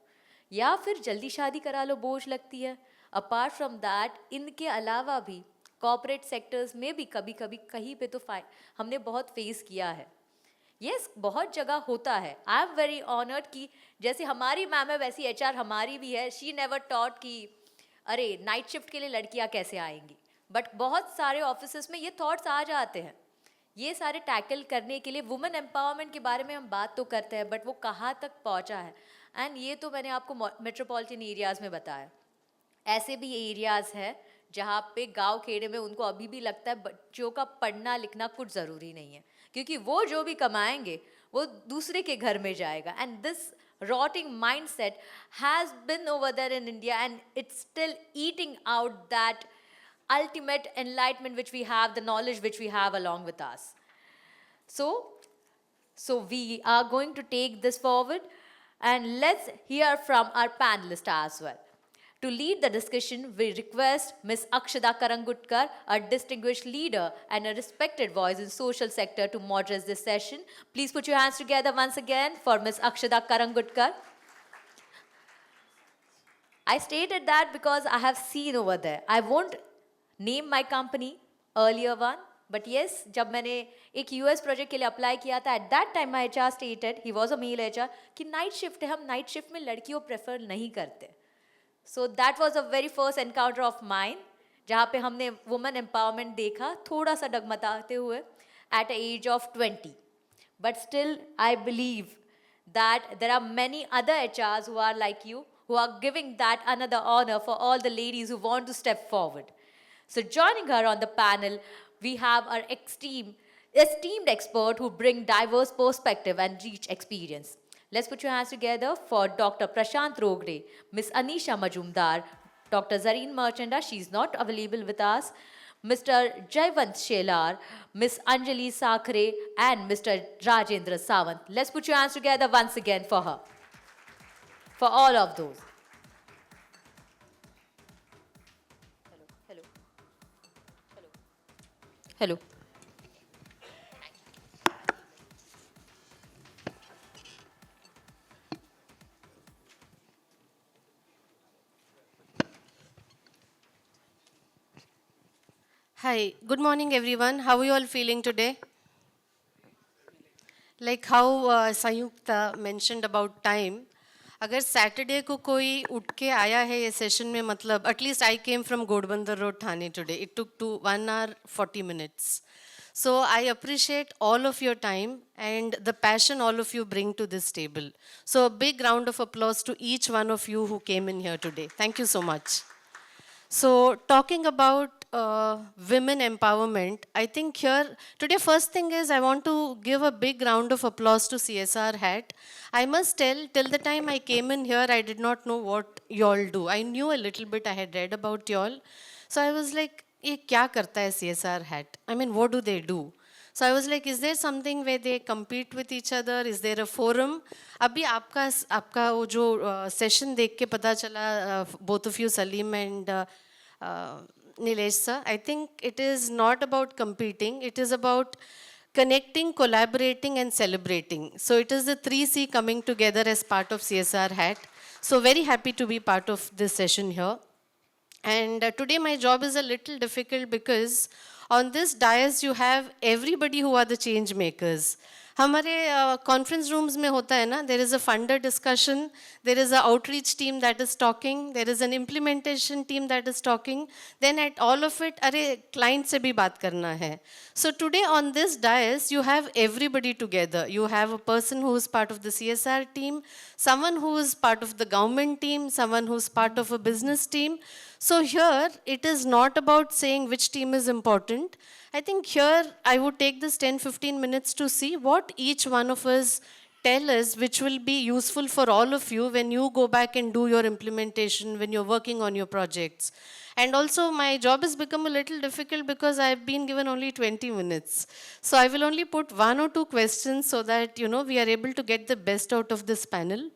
या फिर जल्दी शादी करा लो बोझ लगती है. अपार्ट फ्रॉम दैट इनके अलावा भी कॉर्पोरेट सेक्टर्स में भी कभी कभी कहीं पे तो हमने बहुत फेस किया है. यस बहुत जगह होता है. आई एम वेरी ऑनर्ड कि जैसे हमारी मैम है वैसी एचआर हमारी भी है. शी नेवर टॉट कि अरे नाइट शिफ्ट के लिए लड़कियां कैसे आएंगी, बट बहुत सारे ऑफिसेस में ये थॉट्स आ जाते हैं. ये सारे टैकल करने के लिए वुमेन एम्पावरमेंट के बारे में हम बात तो करते हैं बट वो कहाँ तक पहुँचा है, एंड ये तो मैंने आपको मेट्रोपॉलिटन एरियाज़ में बताया. ऐसे भी एरियाज़ है जहाँ पे गांव खेड़े में उनको अभी भी लगता है बच्चों का पढ़ना लिखना कुछ ज़रूरी नहीं है क्योंकि वो जो भी कमाएंगे वो दूसरे के घर में जाएगा. And this rotting mindset has been over there in India and it's still eating out that ultimate enlightenment which we have, the knowledge which we have along with us. So we are going to take this forward and let's hear from our panelists as well. To lead the discussion, we request Ms. Akshada Karangutkar, a distinguished leader and a respected voice in social sector, to moderate this session. Please put your hands together once again for Ms. Akshada Karangutkar. I stated that because I have seen over there. I won't name my company, earlier one, but yes, जब मैंने एक US project के लिए apply किया था, at that time my HR stated, he was a male HR, कि night shift है, हम नाइट शिफ्ट में लड़कियों प्रेफर नहीं करते. So that was a very first encounter of mine, जहाँ पे हमने women empowerment देखा थोड़ा सा डगमगाते हुए at the age of 20. But still, I believe that there are many other HRs who are like you, who are giving that another honor for all the ladies who want to step forward. So joining her on the panel, we have our esteemed expert who bring diverse perspective and rich experience. Let's put your hands together for Dr. Prashant Rogre, Miss Anisha Majumdar, Dr. Zareen Marchanda, she's not available with us, Mr. Jayvant Shelar, Miss Anjali Sakhre, and Mr. Rajendra Sawant. Let's put your hands together once again for her, for all of those. Hello. Hello. Hi, good morning everyone. How are you all feeling today? Like how Sayukta mentioned about time, अगर Saturday को कोई उठ के आया है ये session में मतलब at least I came from Godbandar road Thane today it took two 1 hour 40 minutes. So I appreciate all of your time and the passion all of you bring to this table. So a big round of applause to each one of you who came in here today. Thank you so much. So, talking about women empowerment, I think here, today, first thing is I want to give a big round of applause to CSRHAT. I must tell, till the time I came in here, I did not know what y'all do. I knew a little bit, I had read about y'all. So I was like, ये क्या करता है CSRHAT? I mean, what do they do? So I was like, is there something where they compete with each other? Is there a forum? अभी आपका वो जो session देख के पता चला, both of you, Salim and Nilesh sir, I think it is not about competing. It is about connecting, collaborating, and celebrating. So it is the 3C coming together as part of CSRHAT. So very happy to be part of this session here. And today my job is a little difficult because on this dais you have everybody who are the change makers. हमारे conference rooms में होता है ना, there is a funder discussion, there is a outreach team that is talking, there is an implementation team that is talking, then at all of it, अरे client से भी बात करना है. So today on this dais, you have everybody together. You have a person who is part of the CSR team, someone who is part of the government team, someone who is part of a business team. So here, it is not about saying which team is important. I think here, I would take this 10-15 minutes to see what each one of us tell us, which will be useful for all of you when you go back and do your implementation, when you're working on your projects. And also, my job has become a little difficult because I've been given only 20 minutes. So I will only put 1 or 2 questions so that, we are able to get the best out of this panel.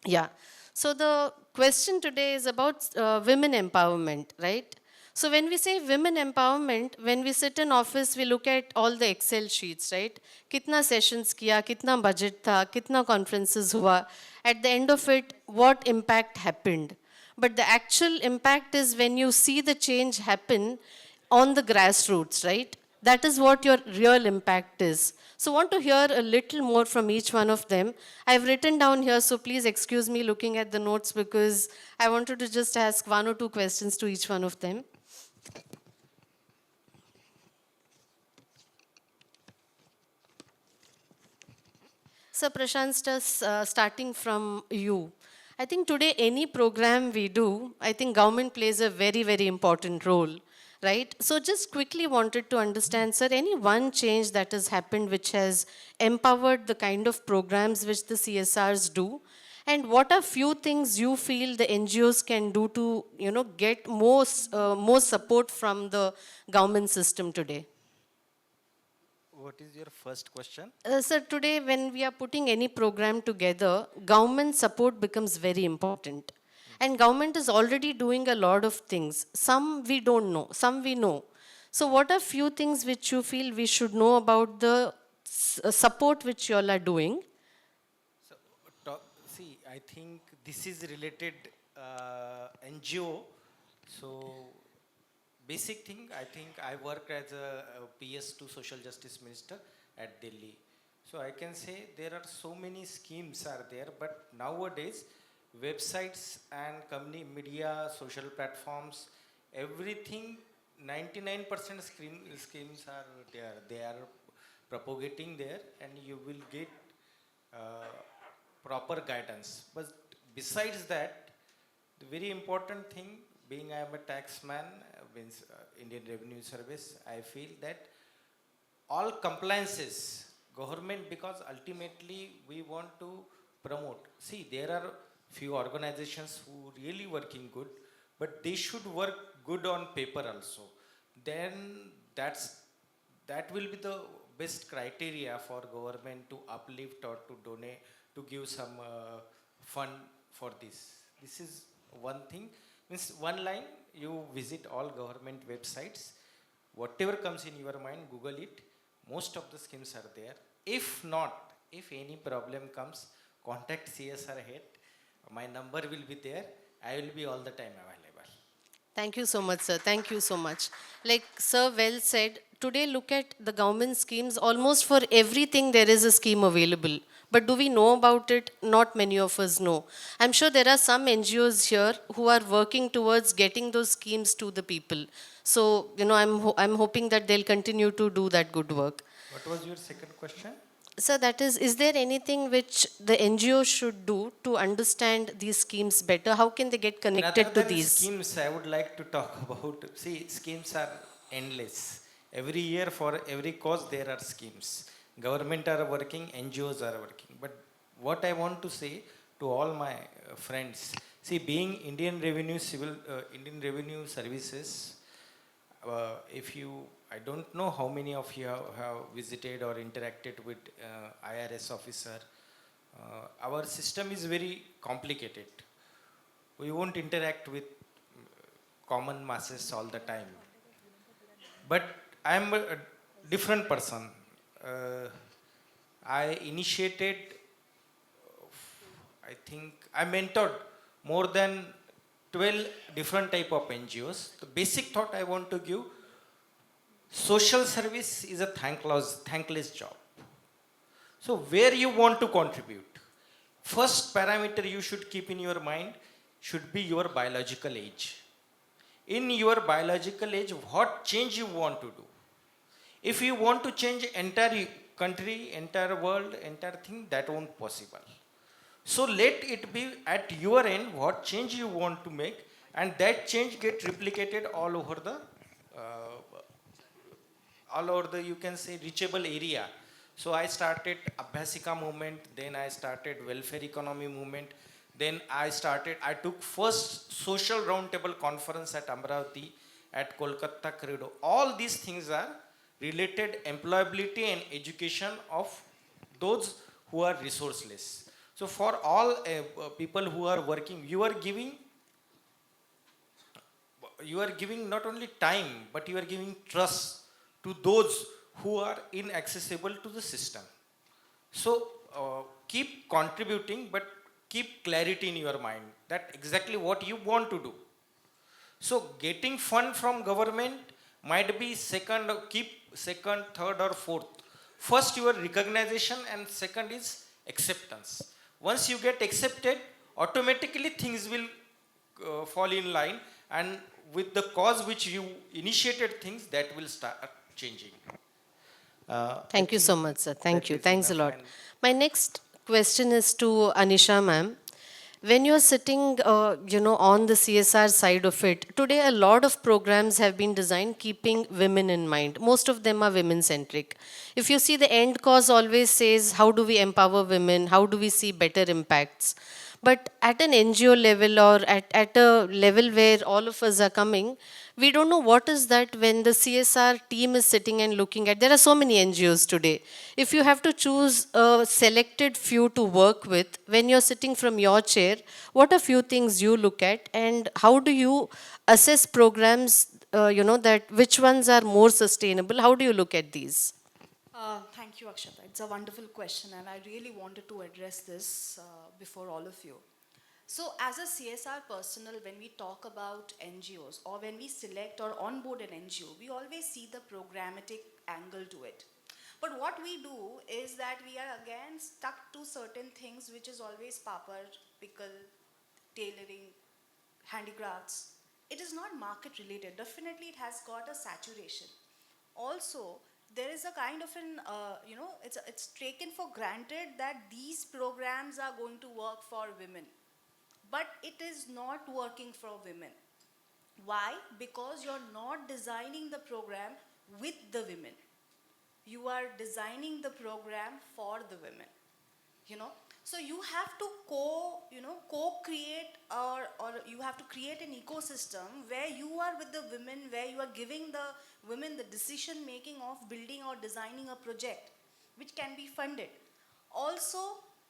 Yeah. So the question today is about women empowerment, right? So when we say women empowerment, when we sit in office, we look at all the Excel sheets, right? Kitna sessions kiya, kitna budget tha, kitna conferences hua. At the end of it, what impact happened? But the actual impact is when you see the change happen on the grassroots, right? That is what your real impact is. So I want to hear a little more from each one of them. I've written down here, so please excuse me looking at the notes because I wanted to just ask 1 or 2 questions to each one of them. So Prashant, starting from you. I think today any program we do, I think government plays a very, very important role, right? So just quickly wanted to understand, sir, any one change that has happened which has empowered the kind of programs which the CSRs do? And what are few things you feel the NGOs can do to, get more support from the government system today? What is your first question? Sir, today when we are putting any program together, government support becomes very important. And government is already doing a lot of things. Some we don't know, some we know. So what are few things which you feel we should know about the support which you all are doing? So, see, I think this is related NGO. So, basic thing, I think I work as a PS2 Social Justice Minister at Delhi. So I can say there are so many schemes are there, but nowadays websites and company media, social platforms, everything, 99% schemes are there. They are propagating there, and you will get proper guidance. But besides that, the very important thing, being I am a taxman, means Indian Revenue Service, I feel that all compliances, government, because ultimately we want to promote. See, there are few organizations who really working good, but they should work good on paper also. Then that's that will be the best criteria for government to uplift or to donate, to give some fund for this. This is one thing. Means one line, you visit all government websites, whatever comes in your mind, Google it. Most of the schemes are there. If not, if any problem comes, contact CSRHAT. My number will be there. I will be all the time available. Thank you so much, sir. Thank you so much. Like sir well said, today look at the government schemes. Almost for everything there is a scheme available. But do we know about it? Not many of us know. I'm sure there are some NGOs here who are working towards getting those schemes to the people. So, I'm hoping that they'll continue to do that good work. What was your second question? So that is there anything which the NGO should do to understand these schemes better? How can they get connected Rather to than these? schemes, I would like to talk about, see, schemes are endless. Every year for every cause there are schemes. Government are working, NGOs are working. But what I want to say to all my friends, see, being Indian Revenue Services, if you, I don't know how many of you have visited or interacted with IRS officer. Our system is very complicated. We won't interact with common masses all the time. But I am a different person. I initiated, I think, I mentored more than 12 different type of NGOs. The basic thought I want to give, social service is a thankless job. So where you want to contribute? First parameter you should keep in your mind should be your biological age. In your biological age, what change you want to do? If you want to change entire country, entire world, entire thing, that won't possible. So let it be at your end what change you want to make, and that change get replicated all over the, you can say, reachable area. So I started Abhyasika movement, then I started welfare economy movement, then I took first social roundtable conference at Amravati, at Kolkata Corridor. All these things are related employability and education of those who are resourceless. So for all people who are working, you are giving not only time, but you are giving trust to those who are inaccessible to the system. So keep contributing, but keep clarity in your mind that exactly what you want to do. So getting fund from government might be second, keep second, third or fourth. First your recognition and second is acceptance. Once you get accepted, automatically things will fall in line, and with the cause which you initiated things, that will start changing. Thank you so much, sir. Thank you. Thanks a lot. My next question is to Anisha ma'am. When you're sitting, on the CSR side of it, today a lot of programs have been designed keeping women in mind. Most of them are women-centric. If you see, the end cause always says, how do we empower women? How do we see better impacts? But at an NGO level or at a level where all of us are coming, we don't know what is that when the CSR team is sitting and looking at. There are so many NGOs today. If you have to choose a selected few to work with, when you're sitting from your chair, what are few things you look at, and how do you assess programs, that which ones are more sustainable? How do you look at these? Thank you, Akshata. It's a wonderful question, and I really wanted to address this before all of you. So, as a CSR personnel, when we talk about NGOs or when we select or onboard an NGO, we always see the programmatic angle to it. But what we do is that we are again stuck to certain things, which is always papar, pickle, tailoring, handicrafts. It is not market related. Definitely, it has got a saturation. Also, there is a kind of an, it's taken for granted that these programs are going to work for women. But it is not working for women. Why? Because you're not designing the program with the women. You are designing the program for the women. You know, so you have to co-create, or you have to create an ecosystem where you are with the women, where you are giving the women the decision making of building or designing a project which can be funded. Also,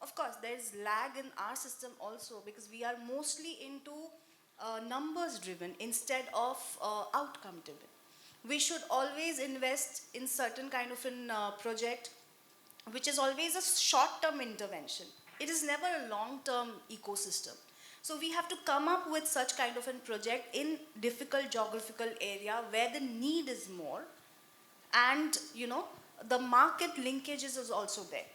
of course, there is lag in our system also, because we are mostly into numbers driven instead of outcome driven. We should always invest in certain kind of an project which is always a short term intervention. It is never a long term ecosystem. So we have to come up with such kind of a project in difficult geographical area where the need is more, and the market linkages is also there,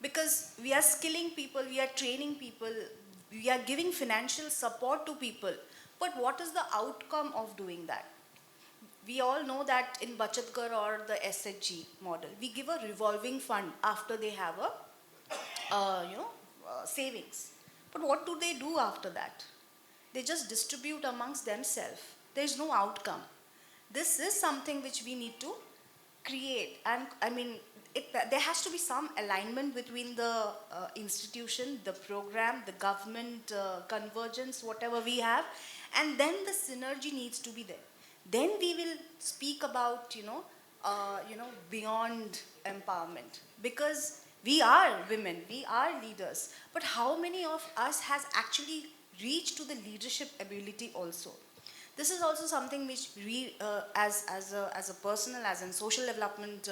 because we are skilling people, we are training people, we are giving financial support to people, but what is the outcome of doing that? We all know that in Bachat Ghar or the SHG model, we give a revolving fund after they have a savings. But what do they do after that? They just distribute amongst themselves. There is no outcome. This is something which we need to create, and I mean, there has to be some alignment between the institution, the program, the government convergence, whatever we have, and then the synergy needs to be there. Then we will speak about beyond empowerment, because we are women, we are leaders, but how many of us has actually reached to the leadership ability also? This is also something which we, as a personal, as in social development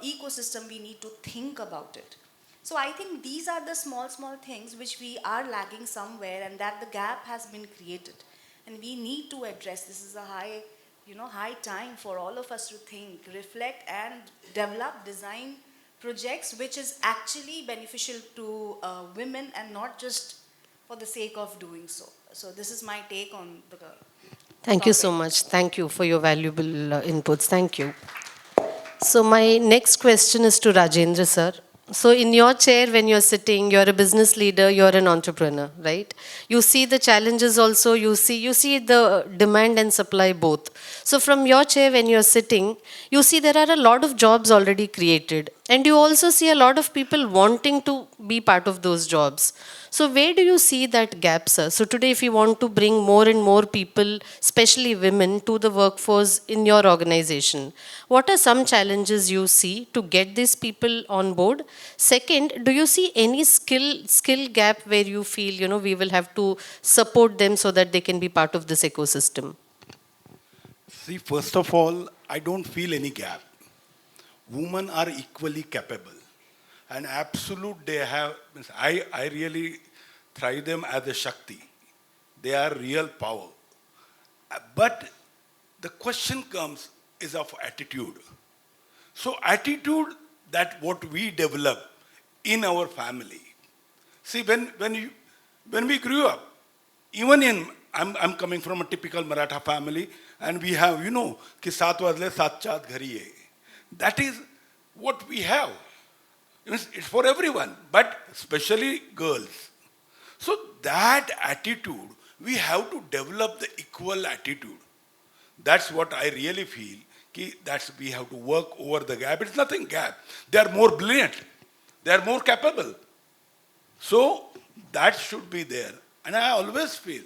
ecosystem, we need to think about it. So I think these are the small things which we are lagging somewhere, and that the gap has been created, and we need to address. This is a high time for all of us to think, reflect, and develop, design projects which is actually beneficial to women, and not just for the sake of doing so. So this is my take on the Thank you so much. Thank you for your valuable inputs. Thank you. So my next question is to Rajendra sir. So in your chair when you're sitting, you're a business leader, you're an entrepreneur, right? You see the challenges also, you see the demand and supply both. So from your chair when you're sitting, you see there are a lot of jobs already created, and you also see a lot of people wanting to be part of those jobs. So where do you see that gap, sir? So today if you want to bring more and more people, especially women, to the workforce in your organization, what are some challenges you see to get these people on board? Second, do you see any skill gap where you feel, we will have to support them so that they can be part of this ecosystem? See, first of all, I don't feel any gap. Women are equally capable. And absolute they have, I really thrive them as a Shakti. They are real power. But the question comes is of attitude. So attitude, that what we develop in our family. See, when we grew up, even I'm coming from a typical Maratha family, and we have, ki saat wajle saat chaat ghari hai. That is what we have. It's for everyone, but especially girls. So that attitude, we have to develop the equal attitude. That's what I really feel. That's we have to work over the gap. It's nothing gap. They are more brilliant. They are more capable. So that should be there. And I always feel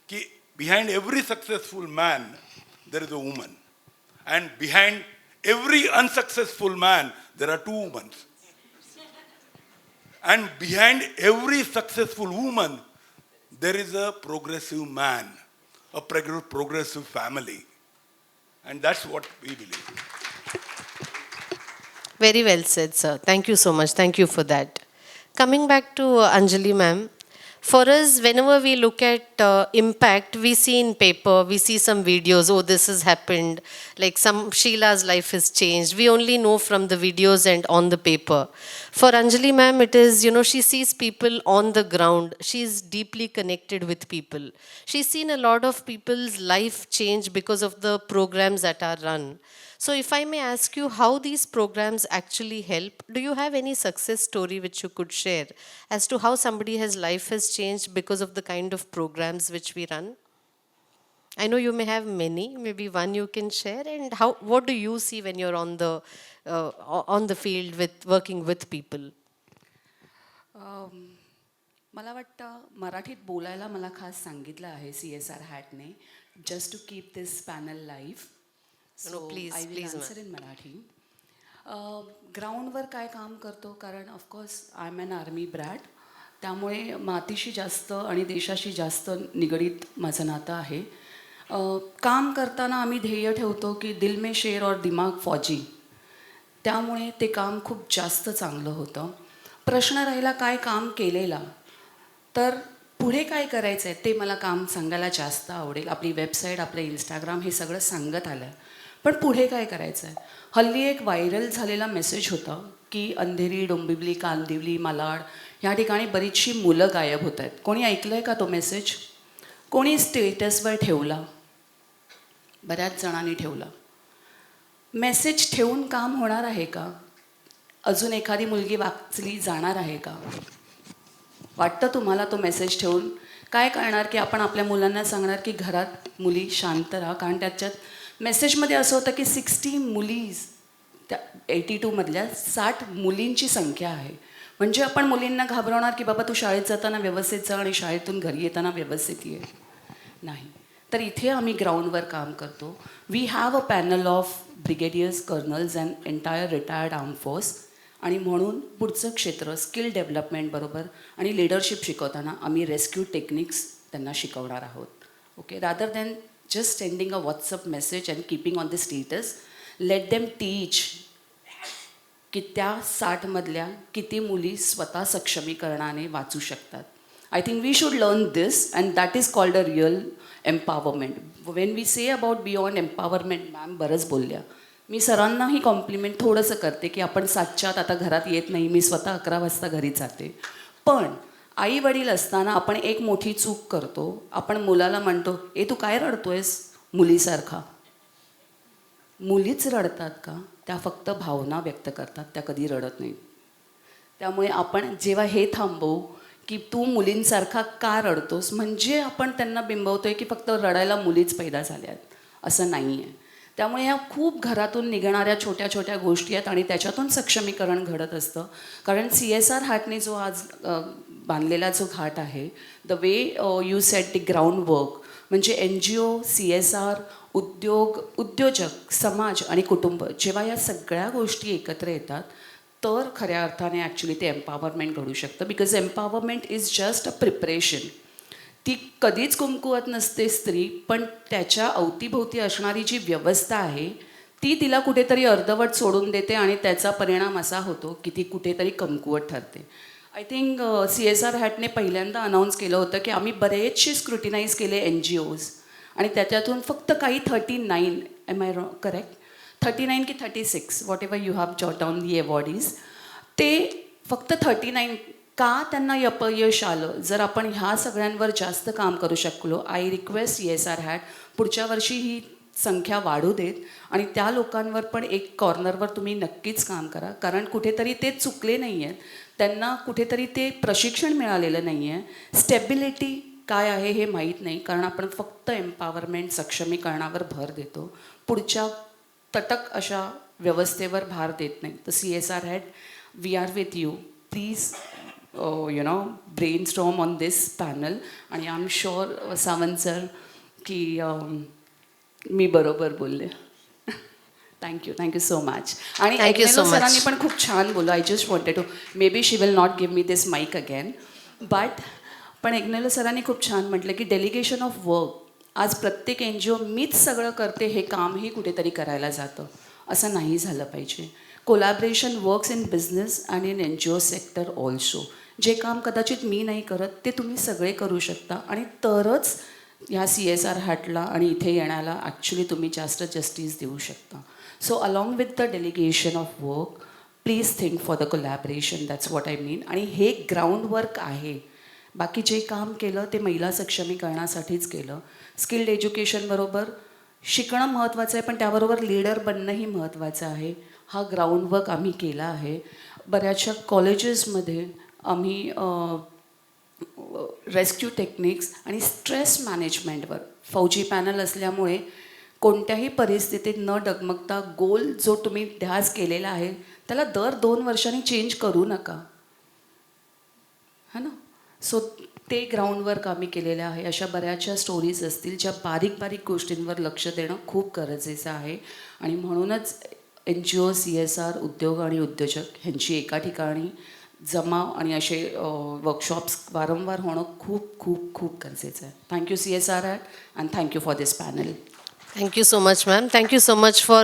that behind every successful man, there is a woman. And behind every unsuccessful man, there are two women. And behind every successful woman, there is a progressive man, a progressive family. And that's what we believe. Very well said, sir. Thank you so much. Thank you for that. Coming back to Anjali ma'am, for us, whenever we look at impact, we see in paper, we see some videos, oh, this has happened, like some Sheila's life has changed. We only know from the videos and on the paper. For Anjali ma'am, it is, she sees people on the ground. She is deeply connected with people. She's seen a lot of people's life change because of the programs that are run. So if I may ask you how these programs actually help, do you have any success story which you could share as to how somebody's life has changed because of the kind of programs which we run? I know you may have many, maybe one you can share. And how, what do you see when you're on the field with working with people? मला वाटतं मराठीत बोलायला मला खास सांगितलं आहे CSR हॅटने, just to keep this panel live. So please, I will please, answer in Marathi. ग्राउंडवर काय काम करतो, कारण of course I am an army brat, त्यामुळे मातीशी जास्त आणि देशाशी जास्त निगडीत माझं नातं आहे. काम करताना आम्ही ध्येय ठेवतो की दिल में शेर और दिमाग फौजी, त्यामुळे ते काम खूप जास्त चांगलं होतं. प्रश्न राहिला काय काम केलेला, तर पुढे काय करायचं आहे ते मला काम सांगायला जास्त आवडेल. आपली वेबसाईट, आपलं इंस्टाग्राम हे सगळं सांगत आलं आहे, पण पुढे काय करायचं आहे. हल्ली एक व्हायरल झालेला मेसेज होता की अंधेरी, डोंबिवली, कांदिवली, मालाड ह्या ठिकाणी बरीचशी मुलं गायब होत आहेत. कोणी ऐकलं आहे का तो मेसेज? कोणी स्टेटसवर ठेवला? बऱ्याच जणांनी ठेवला. मेसेज ठेवून काम होणार आहे का? अजून एखादी मुलगी वाचली जाणार आहे का? वाटतं तुम्हाला तो मेसेज ठेवून काय करणार की आपण आपल्या मुलांना सांगणार की घरात मुली शांत राहा, कारण त्याच्यात मेसेजमध्ये असं होतं की 60 मुली, त्या 82मधल्या 60 मुलींची संख्या आहे. म्हणजे आपण मुलींना घाबरवणार की बाबा तू शाळेत जाताना व्यवस्थित जा आणि शाळेतून घरी येताना व्यवस्थित ये? नाही. तर इथे आम्ही ग्राउंडवर काम करतो. We have a panel of brigadiers, colonels and entire retired arm force, आणि म्हणून पुढचं क्षेत्र स्किल डेव्हलपमेंट बरोबर आणि लिडरशिप शिकवताना आम्ही रेस्क्यू टेक्निक्स त्यांना शिकवणार आहोत. Okay, rather than just sending a WhatsApp message and keeping on the status, let them teach की त्या 60मधल्या किती मुली स्वतः सक्षमीकरणाने वाचू शकतात. I think we should learn this and that is called a real empowerment. When we say about beyond empowerment, ma'am बरंच बोलल्या. मी सरांनाही कॉम्प्लिमेंट थोडंसं करते की आपण 7च्या आता घरात येत नाही, मी स्वतः 11 वाजता घरी जाते. पण आई वडील असताना आपण एक मोठी चूक करतो. आपण मुलाला म्हणतो, ए तू काय रडतोयस मुलीसारखा? मुलीच रडतात का? त्या फक्त भावना व्यक्त करतात, त्या कधी रडत नाहीत. त्यामुळे आपण जेव्हा हे थांबवू की तू मुलींसारखा का रडतोस, म्हणजे आपण त्यांना बिंबवतोय की फक्त रडायला मुलीच पैदा झाल्यात, असं नाही आहे. त्यामुळे ह्या खूप घरातून निघणाऱ्या छोट्या छोट्या गोष्टी आहेत आणि त्याच्यातून सक्षमीकरण घडत असतं. कारण CSR हॅटने जो आज बांधलेला जो घाट आहे, the way you set the ground work, म्हणजे NGO, CSR, उद्योजक, समाज आणि कुटुंब, जेव्हा या सगळ्या गोष्टी एकत्र येतात तर खऱ्या अर्थाने ॲक्च्युली ते एम्पॉवरमेंट घडू शकतं. Because empowerment is just a preparation. ती कधीच कुमकुवत नसते स्त्री, पण त्याच्या अवतीभोवती असणारी जी व्यवस्था आहे ती तिला कुठेतरी अर्धवट सोडून देते आणि त्याचा परिणाम असा होतो की ती कुठेतरी कमकुवत ठरते. आय थिंक CSR हॅटने पहिल्यांदा अनाऊन्स केलं होतं की आम्ही बरेचसे स्क्रुटिनाईज केले NGOज, आणि त्याच्यातून फक्त काही 39, एम आय करेक्ट, 39 की 36, what ever you have jot down the awardees, ते फक्त 39 का त्यांना अपयश आलं. जर आपण ह्या सगळ्यांवर जास्त काम करू शकलो, आय रिक्वेस्ट CSR हॅट पुढच्या वर्षी ही संख्या वाढू देत आणि त्या लोकांवर पण एक कॉर्नरवर तुम्ही नक्कीच काम करा. कारण कुठेतरी ते चुकले नाही आहेत, त्यांना कुठेतरी ते प्रशिक्षण मिळालेलं नाही आहे. स्टेबिलिटी काय आहे हे माहीत नाही, कारण आपण फक्त एम्पॉवरमेंट, सक्षमीकरणावर भर देतो, पुढच्या तटक अशा व्यवस्थेवर भार देत नाही. तर CSR hat, we are with you. Please brainstorm on this panel. आणि I am sure Sawant sir की मी बरोबर बोलले. Thank you so much. आणि सरांनी पण खूप छान बोललं. I just wanted to, may be she will not give me this mic again, पण एकनेलो सरांनी खूप छान म्हटलं की डेलिगेशन ऑफ वर्क. आज प्रत्येक NGO मीच सगळं करते हे कामही कुठेतरी करायला जातं, असं नाही झालं पाहिजे. Collaboration works in business and in NGO sector also. जे काम कदाचित मी नाही करत ते तुम्ही सगळे करू शकता, आणि तरच ह्या CSR हॅटला आणि इथे येण्याला ॲक्च्युली तुम्ही जास्त जस्टिस देऊ शकता. So along with the delegation of work, please think for the collaboration. That's what I mean. आणि हे ग्राउंड वर्क आहे. बाकी जे काम केलं ते महिला सक्षमीकरणासाठीच केलं. स्किल्ड एज्युकेशन बरोबर शिकणं महत्त्वाचं आहे, पण त्याबरोबर लीडर बनणंही महत्त्वाचं आहे. हा ग्राउंड वर्क आम्ही केला आहे. बऱ्याचशा कॉलेजेसमध्ये आम्ही रेस्क्यू टेक्निक्स आणि स्ट्रेस मॅनेजमेंटवर फौजी पॅनल असल्यामुळे कोणत्याही परिस्थितीत न डगमगता गोल जो तुम्ही ध्यास केलेला आहे त्याला दर 2 वर्षांनी चेंज करू नका, है ना. सो ते ग्राउंडवर्क आम्ही केलेलं आहे. अशा बऱ्याचशा स्टोरीज असतील ज्या बारीक बारीक गोष्टींवर लक्ष देणं खूप गरजेचं आहे. आणि म्हणूनच NGO, CSR, उद्योग आणि उद्योजक ह्यांची एका ठिकाणी जमाव आणि असे वर्कशॉप्स वारंवार होणं खूप खूप खूप गरजेचं आहे. Thank you CSRHAT and thank you for this panel. Thank you so much, ma'am. Thank you so much for,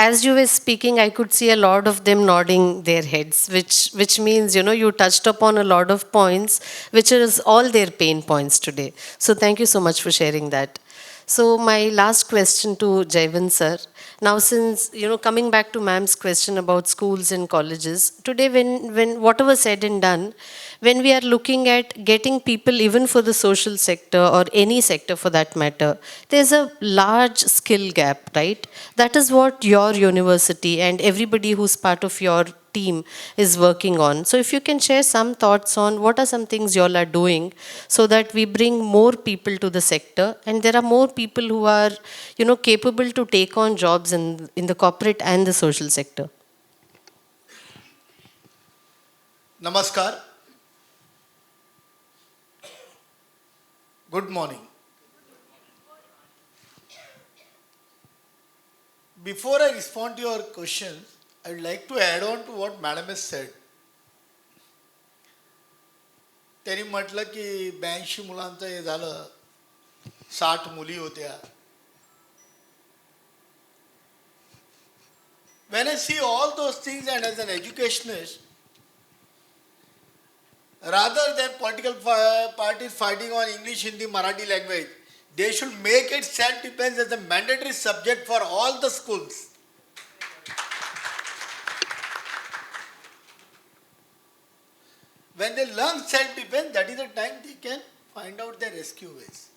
as you were speaking, I could see a lot of them nodding their heads, which means, you know, you touched upon a lot of points, which is all their pain points today. So thank you so much for sharing that. So my last question to Jaivan sir. Now, since, you know, coming back to ma'am's question about schools and colleges, today when whatever said and done, when we are looking at getting people even for the social sector or any sector for that matter, there's a large skill gap, right? That is what your university and everybody who's part of your team is working on. So if you can share some thoughts on what are some things you all are doing so that we bring more people to the sector and there are more people who are, you know, capable to take on jobs in the corporate and the social sector. Namaskar. Good morning. Before I respond to your questions, I would like to add on to what Madam has said. त्यांनी म्हटलं की 82 मुलांचं हे झालं, 60 मुली होत्या. When I see all those things and as an educationist, rather than political parties fighting on English, Hindi, Marathi language, they should make it self-defense as a mandatory subject for all the schools. When they learn self-defense, that is the time they can find out their rescue ways.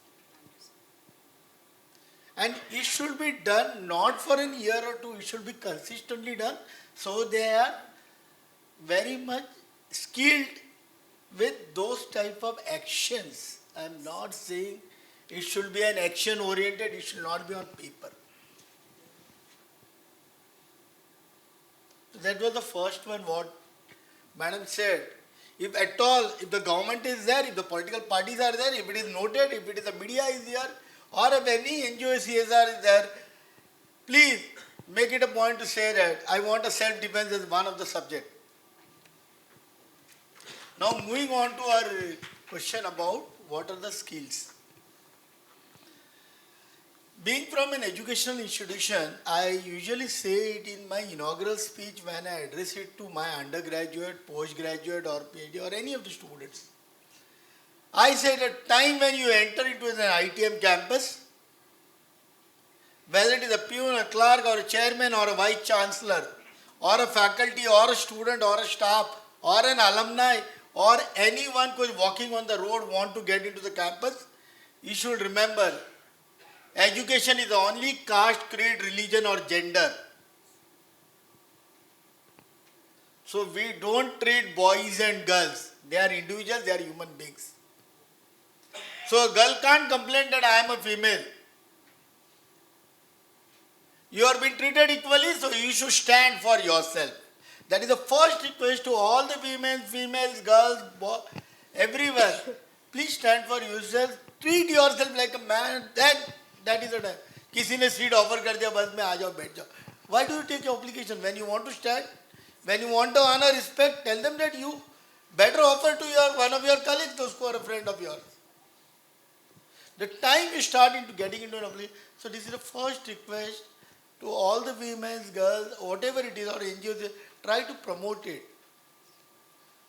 And it should be done not for a year or two, it should be consistently done so they are very much skilled with those type of actions. I am not saying it should be an action oriented, it should not be on paper. That was the first one what Madam said. If at all, if the government is there, if the political parties are there, if it is noted, if it is the media is here, or if any NGO CSR is there, please make it a point to say that I want a self-defense as one of the subject. Now moving on to our question about what are the skills. Being from an educational institution, I usually say it in my inaugural speech when I address it to my undergraduate, postgraduate or PhD or any of the students. I say at the time when you enter into an ITM campus, whether it is a peon, a clerk or a chairman or a vice chancellor or a faculty or a student or a staff or an alumni or anyone who is walking on the road want to get into the campus, you should remember education is the only caste, creed, religion or gender. So we don't treat boys and girls. They are individuals, they are human beings. So a girl can't complain that I am a female. You are being treated equally, so you should stand for yourself. That is the first request to all the women, females, girls, boys, everyone. Please stand for yourself. Treat yourself like a man. Then that is the time. किसी ने seat offer कर दिया बस में आ जाओ बैठ जाओ. Why do you take your obligation? When you want to stand, when you want to honor respect, tell them that you better offer to your one of your colleagues, those who are a friend of yours. The time you start into getting into an obligation. So this is the first request to all the women, girls, whatever it is, or NGOs, try to promote it.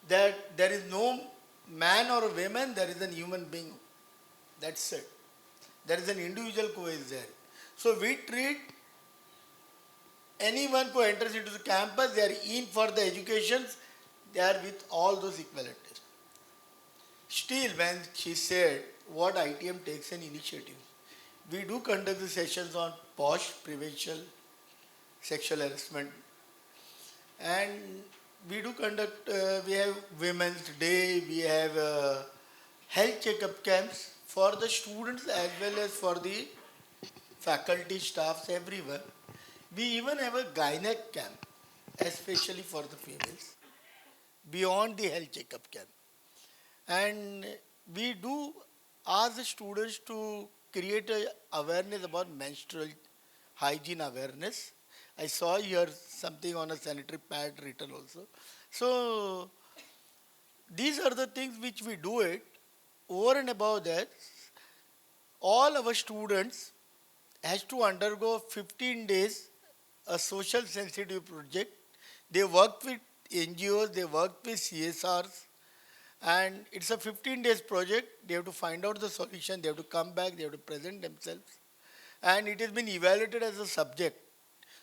That there is no man or a woman, there is a human being. That's it. There is an individual who is there. So we treat anyone who enters into the campus, they are in for the education, they are with all those equalities. Still, when she said what ITM takes an initiative, we do conduct the sessions on POSH, prevention, sexual harassment, and we do conduct, we have Women's Day, we have health checkup camps for the students as well as for the faculty, staffs, everyone. We even have a gynec camp, especially for the females, beyond the health checkup camp. And we do ask the students to create a awareness about menstrual hygiene awareness. I saw here something on a sanitary pad written also. So these are the things which we do it. Over and above that, all our students has to undergo 15 days a social sensitive project. They work with NGOs, they work with CSRs, and it's a 15 days project. They have to find out the solution, they have to come back, they have to present themselves, and it has been evaluated as a subject.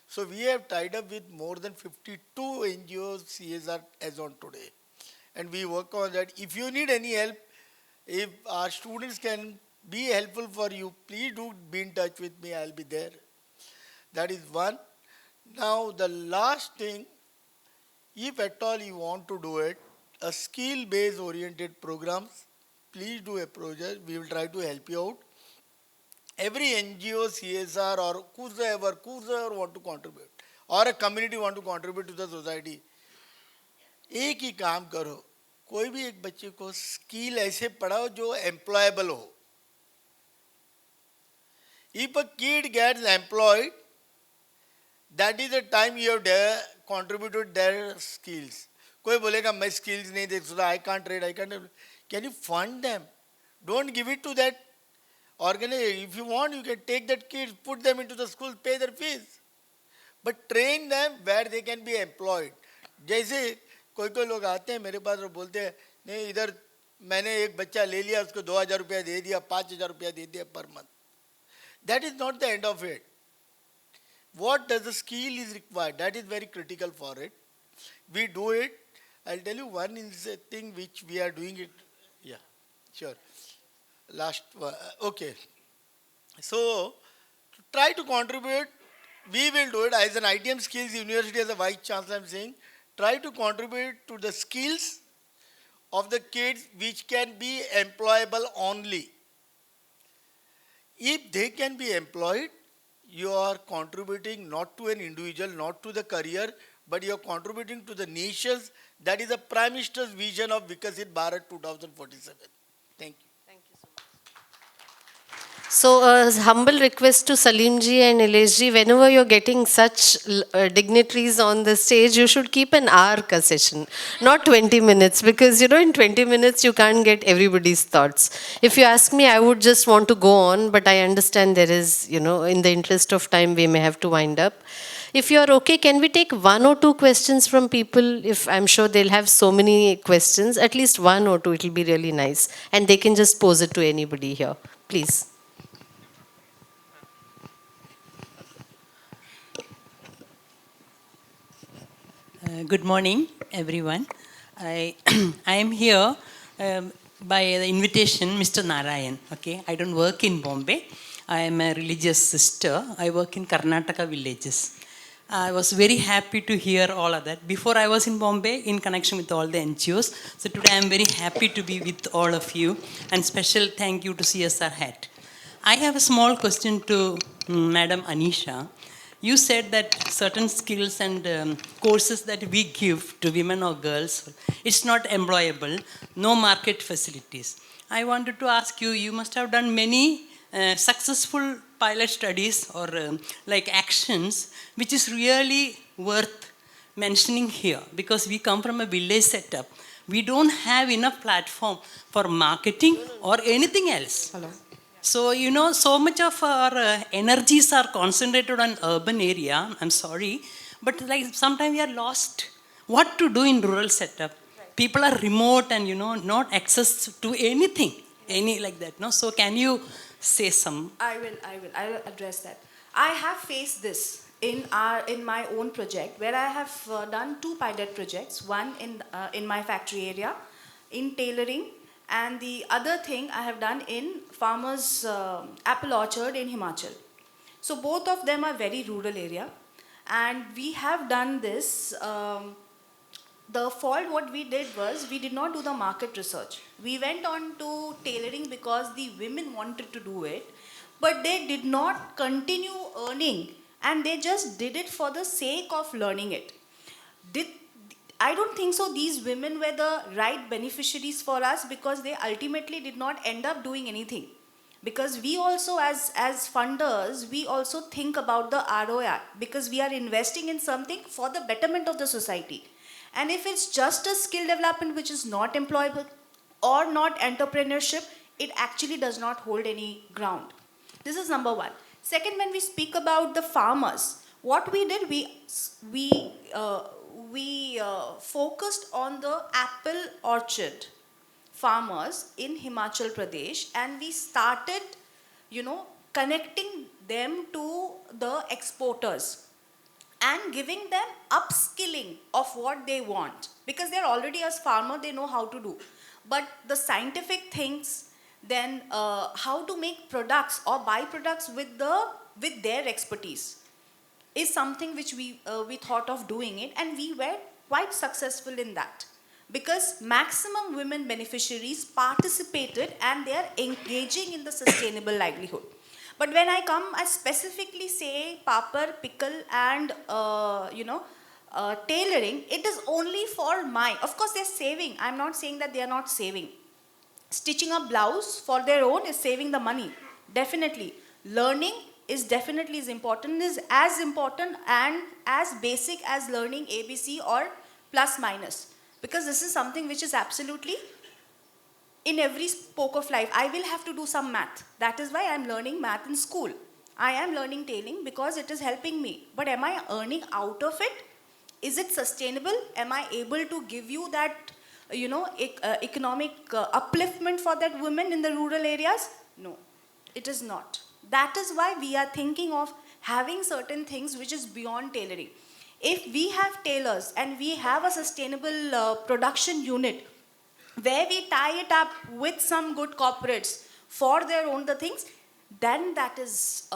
So we have tied up with more than 52 NGOs, CSR as on today, and we work on that. If you need any help, if our students can be helpful for you, please do be in touch with me. I'll be there. That is one. Now the last thing, if at all you want to do it, a skill-based oriented programs, please do approach us. We will try to help you out. Every NGO, CSR or whosoever want to contribute, or a community want to contribute to the society, एक ही काम करो, कोई भी एक बच्चे को skill ऐसे पढ़ाओ जो एम्प्लॉयबल हो. If a kid gets employed, that is the time you have contributed their skills. कोई बोलेगा मैं skills नहीं देख सकता, I can't trade, I can't. Can you fund them? Don't give it to that organization. If you want, you can take that kids, put them into the school, pay their fees. But train them where they can be employed. जैसे कोई कोई लोग आते हैं मेरे पास और बोलते हैं नहीं इधर मैंने एक बच्चा ले लिया उसको 2000 रुपया दे दिया 5000 रुपया दे दिया per month. That is not the end of it. What does the skill is required? That is very critical for it. We do it. I'll tell you one is a thing which we are doing it. Yeah, sure. Last one. Okay. So, to try to contribute, we will do it as an ITM Skills University as a Vice Chancellor I'm saying, try to contribute to the skills of the kids which can be employable only. If they can be employed, you are contributing not to an individual, not to the career, but you are contributing to the nations. That is the Prime Minister's vision of Vikasit Bharat 2047. Thank you. So a humble request to Salim ji and Nilesh ji, whenever you're getting such dignitaries on the stage, you should keep an hour ka session, not 20 minutes, because in 20 minutes you can't get everybody's thoughts. If you ask me, I would just want to go on, but I understand there is, in the interest of time, we may have to wind up. If you're okay, can we take one or two questions from people? If I'm sure they'll have so many questions, at least one or two, it'll be really nice. And they can just pose it to anybody here. Please. Good morning, everyone. I I am here by the invitation, Mr. Narayan. Okay, I don't work in Bombay. I am a religious sister. I work in Karnataka villages. I was very happy to hear all of that. Before I was in Bombay in connection with all the NGOs. So today I am very happy to be with all of you. And special thank you to CSRHAT. I have a small question to Madam Anisha. You said that certain skills and courses that we give to women or girls, it's not employable, no market facilities. I wanted to ask you, you must have done many successful pilot studies or like actions, which is really worth mentioning here because we come from a village setup. We don't have enough platform for marketing or anything else. Hello. So, so much of our energies are concentrated on urban area. I'm sorry. But like sometimes we are lost. What to do in rural setup? Right. People are remote and, not access to anything. Any like that. No? So can you say some? I will address that. I have faced this in my own project where I have done two pilot projects. One in my factory area, in tailoring. And the other thing I have done in farmers' apple orchard in Himachal. So both of them are very rural area. And we have done this the fault what we did was we did not do the market research. We went on to tailoring because the women wanted to do it, but they did not continue earning and they just did it for the sake of learning it. Did I don't think so these women were the right beneficiaries for us because they ultimately did not end up doing anything. Because we also as funders, we also think about the ROI because we are investing in something for the betterment of the society. And if it's just a skill development which is not employable or not entrepreneurship, it actually does not hold any ground. This is number one. Second, when we speak about the farmers, what we did, we focused on the apple orchard farmers in Himachal Pradesh, and we started, connecting them to the exporters and giving them upskilling of what they want because they're already as farmer, they know how to do, but the scientific things, then how to make products or byproducts with their expertise is something which we thought of doing it, and we were quite successful in that because maximum women beneficiaries participated and they are engaging in the sustainable livelihood. But when I come, I specifically say papar, pickle, and tailoring. It is only for of course, they're saving. I'm not saying that they are not saving. Stitching a blouse for their own is saving the money. Definitely, learning is definitely is as important and as basic as learning ABC or plus minus, because this is something which is absolutely in every spoke of life. I will have to do some math. That is why I'm learning math in school. I am learning tailoring because it is helping me. But am I earning out of it? Is it sustainable? Am I able to give you that, economic upliftment for that women in the rural areas? No, it is not. That is why we are thinking of having certain things which is beyond tailoring. If we have tailors and we have a sustainable production unit where we tie it up with some good corporates for their own the things, then that is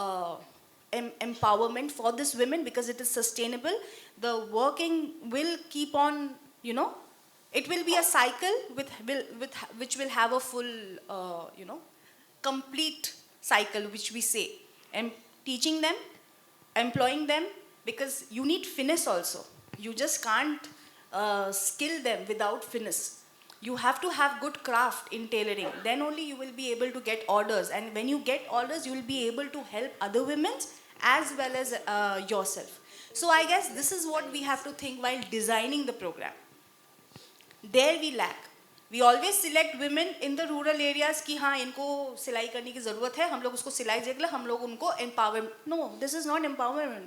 empowerment for this women because it is sustainable. The working will keep on, it will be a cycle with which will have a full, complete cycle, which we say, and teaching them, employing them, because you need finesse also. You just can't skill them without finesse. You have to have good craft in tailoring. Then only you will be able to get orders. And when you get orders, you will be able to help other women as well as yourself. So I guess this is what we have to think while designing the program. There we lack. We always select women in the rural areas कि हाँ इनको सिलाई करने की ज़रूरत है, हम लोग उसको सिलाई देंगे, हम लोग उनको empower. No, this is not empowerment,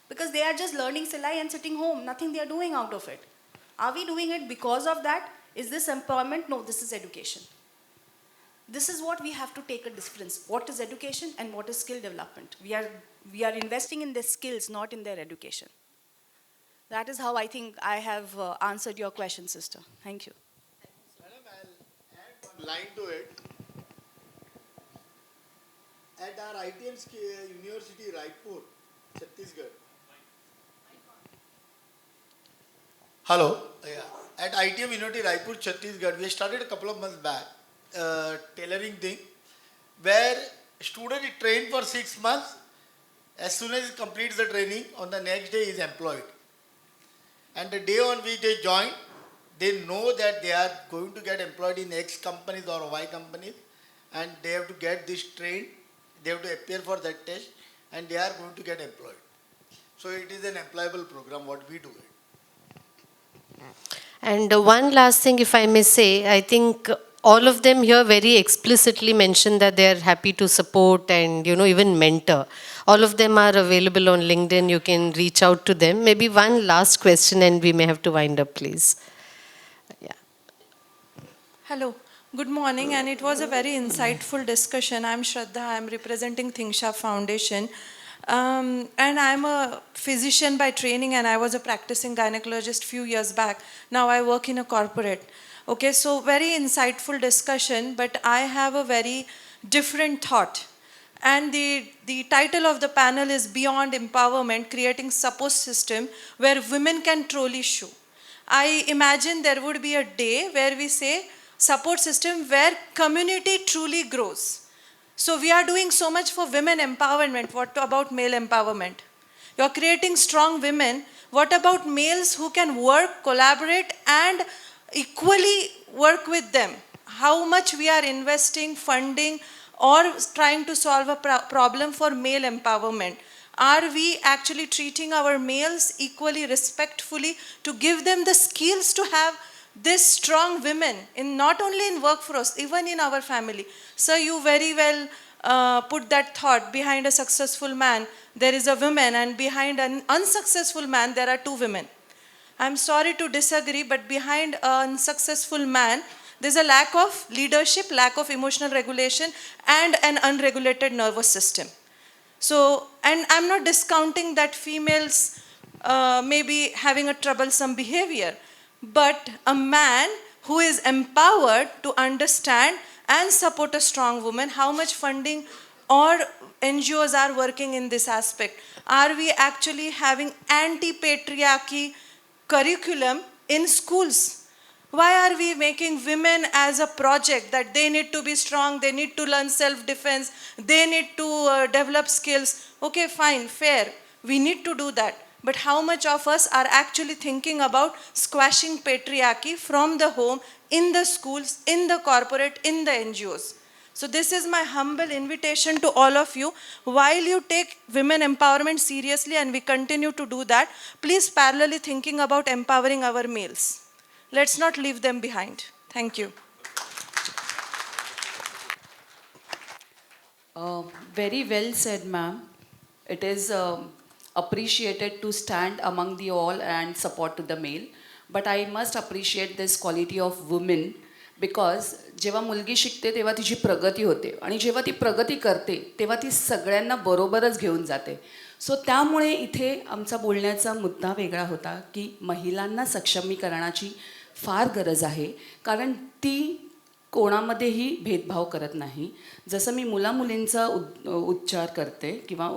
because they are just learning silai and sitting home. Nothing they are doing out of it. Are we doing it because of that? Is this empowerment? No, this is education. This is what we have to take a difference. What is education and what is skill development? We are investing in their skills, not in their education. That is how I think I have answered your question, sister. Thank you. Madam, I'll add one line to it. At our ITM University, Raipur, Chhattisgarh. Hello. Yeah. At ITM University, Raipur, Chhattisgarh, we started a couple of months back tailoring thing, where a student is trained for 6 months. As soon as he completes the training, on the next day he is employed. And the day on which they join, they know that they are going to get employed in X companies or Y companies, and they have to get this trained, they have to appear for that test, and they are going to get employed. So it is an employable program what we do it. And one last thing, if I may say, I think all of them here very explicitly mentioned that they are happy to support and, even mentor. All of them are available on LinkedIn. You can reach out to them. Maybe one last question and we may have to wind up, please. Yeah. Hello. Good morning, and it was a very insightful discussion. I'm Shraddha. I'm representing Thingsha Foundation. And I'm a physician by training, and I was a practicing gynecologist few years back. Now I work in a corporate. Okay, so very insightful discussion, but I have a very different thought. And the title of the panel is Beyond Empowerment, Creating Support System Where Women Can Truly Show. I imagine there would be a day where we say support system where community truly grows. So we are doing so much for women empowerment. What about male empowerment? You're creating strong women. What about males who can work, collaborate, and equally work with them? How much we are investing, funding, or trying to solve a problem for male empowerment? Are we actually treating our males equally respectfully to give them the skills to have this strong women in not only in workforce, even in our family? So you very well put that thought. Behind a successful man, there is a woman, and behind an unsuccessful man, there are two women. I'm sorry to disagree, but behind an unsuccessful man, there's a lack of leadership, lack of emotional regulation, and an unregulated nervous system. So, and I'm not discounting that females may be having a troublesome behavior, but a man who is empowered to understand and support a strong woman, how much funding or NGOs are working in this aspect? Are we actually having anti-patriarchy curriculum in schools? Why are we making women as a project that they need to be strong, they need to learn self-defense, they need to develop skills? Okay, fine, fair. We need to do that. But how much of us are actually thinking about squashing patriarchy from the home, in the schools, in the corporate, in the NGOs? So this is my humble invitation to all of you. While you take women empowerment seriously and we continue to do that, please parallelly thinking about empowering our males. Let's not leave them behind. Thank you. Very well said, ma'am. It is appreciated to stand among the all and support to the male. But I must appreciate this quality of women because जेव्हा मुलगी शिकते तेव्हा तिची प्रगती होते आणि जेव्हा ती प्रगती करते तेव्हा ती सगळ्यांना बरोबरच घेऊन जाते. सो त्यामुळे इथे आमचा बोलण्याचा मुद्दा वेगळा होता की महिलांना सक्षमीकरणाची फार गरज आहे कारण ती कोणामध्येही भेदभाव करत नाही. जसं मी मुलामुलींचा उच्चार करते किंवा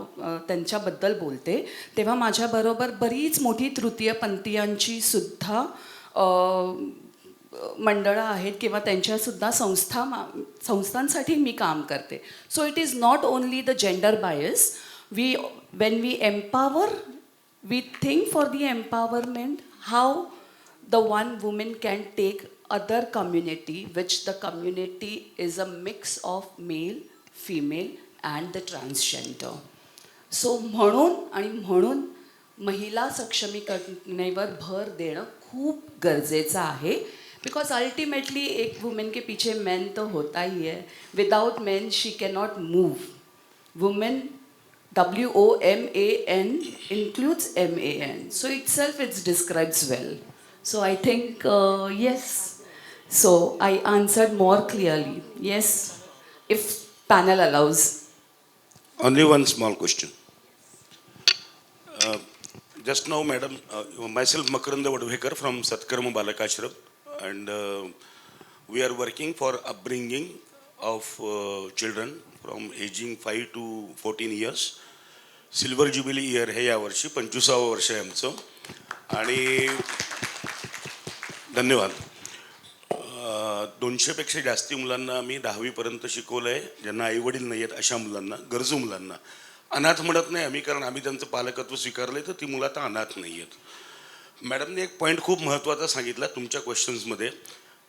त्यांच्याबद्दल बोलते तेव्हा माझ्याबरोबर बरीच मोठी तृतीयपंथीयांची सुद्धा मंडळं आहेत किंवा त्यांच्यासुद्धा संस्थांसाठी मी काम करते. So it is not only the gender bias. when we empower, we think for the empowerment how the one woman can take other community, which the community is a mix of male, female and the transgender. So म्हणून महिला सक्षमीकरणावर भर देणं खूप गरजेचं आहे because ultimately एक women के पीछे मैन तो होता ही है. Without man she can not move. Women WOMAN includes MAN. So itself it describes well. So I think yes. So I answered more clearly. Yes, if panel allows. Only one small question. Just now, madam, myself Makaranda Vaduvekar from Satkarma Balakashram, and we are working for upbringing of children from aging 5 to 14 years. Silver jubilee year हे यावर्षी 25वं वर्ष आहे आमचं. आणि धन्यवाद. 200पेक्षा जास्ती मुलांना आम्ही 10वीपर्यंत शिकवलं आहे ज्यांना आईवडील नाही आहेत अशा मुलांना, गरजू मुलांना. अनाथ म्हणत नाही आम्ही कारण आम्ही त्यांचं पालकत्व स्वीकारलं आहे तर ती मुलं आता अनाथ नाही आहेत. मॅडमने एक पॉईंट खूप महत्त्वाचा सांगितला तुमच्या क्वेश्चन्समध्ये.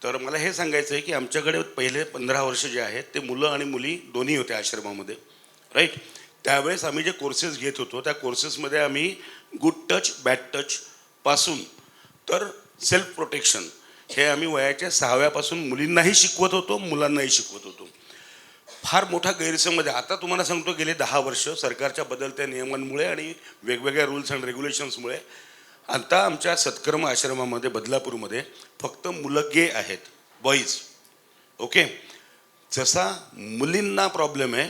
तर मला हे सांगायचं आहे की आमच्याकडे पहिले 15 वर्ष जे आहेत ते मुलं आणि मुली दोन्ही होते आश्रमामध्ये, राईट. त्यावेळेस आम्ही जे कोर्सेस घेत होतो त्या कोर्सेसमध्ये आम्ही गुड टच बॅड टच पासून तर सेल्फ प्रोटेक्शन हे आम्ही वयाच्या 6व्यापासून मुलींनाही शिकवत होतो, मुलांनाही शिकवत होतो. फार मोठा गैरसमज आहे. आता तुम्हाला सांगतो गेले 10 वर्ष सरकारच्या बदलत्या नियमांमुळे आणि वेगवेगळ्या रूल्स अँड रेग्युलेशन्समुळे आता आमच्या सत्कर्म आश्रमामध्ये बदलापूरमध्ये फक्त मुलं गे आहेत, बॉईज. ओके. जसा मुलींना प्रॉब्लेम आहे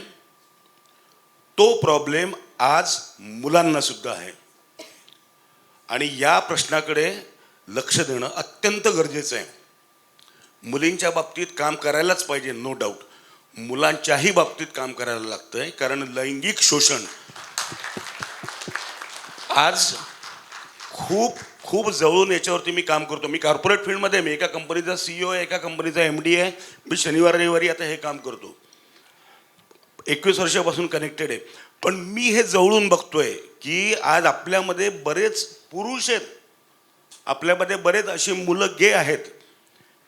तो प्रॉब्लेम आज मुलांना सुद्धा आहे आणि या प्रश्नाकडे लक्ष देणं अत्यंत गरजेचं आहे. मुलींच्या बाबतीत काम करायलाच पाहिजे, नो डाऊट. मुलांच्याही बाबतीत काम करायला लागतं आहे कारण लैंगिक शोषण आज खूप खूप जवळून याच्यावरती मी काम करतो. मी कॉर्पोरेट फील्डमध्ये मी एका कंपनीचा CEO आहे, एका कंपनीचा MD आहे. मी शनिवार रविवारी आता हे काम करतो. 21 वर्षापासून कनेक्टेड आहे. पण मी हे जवळून बघतोय की आज आपल्यामध्ये बरेच पुरुष आहेत, आपल्यामध्ये बरेच अशी मुलं गे आहेत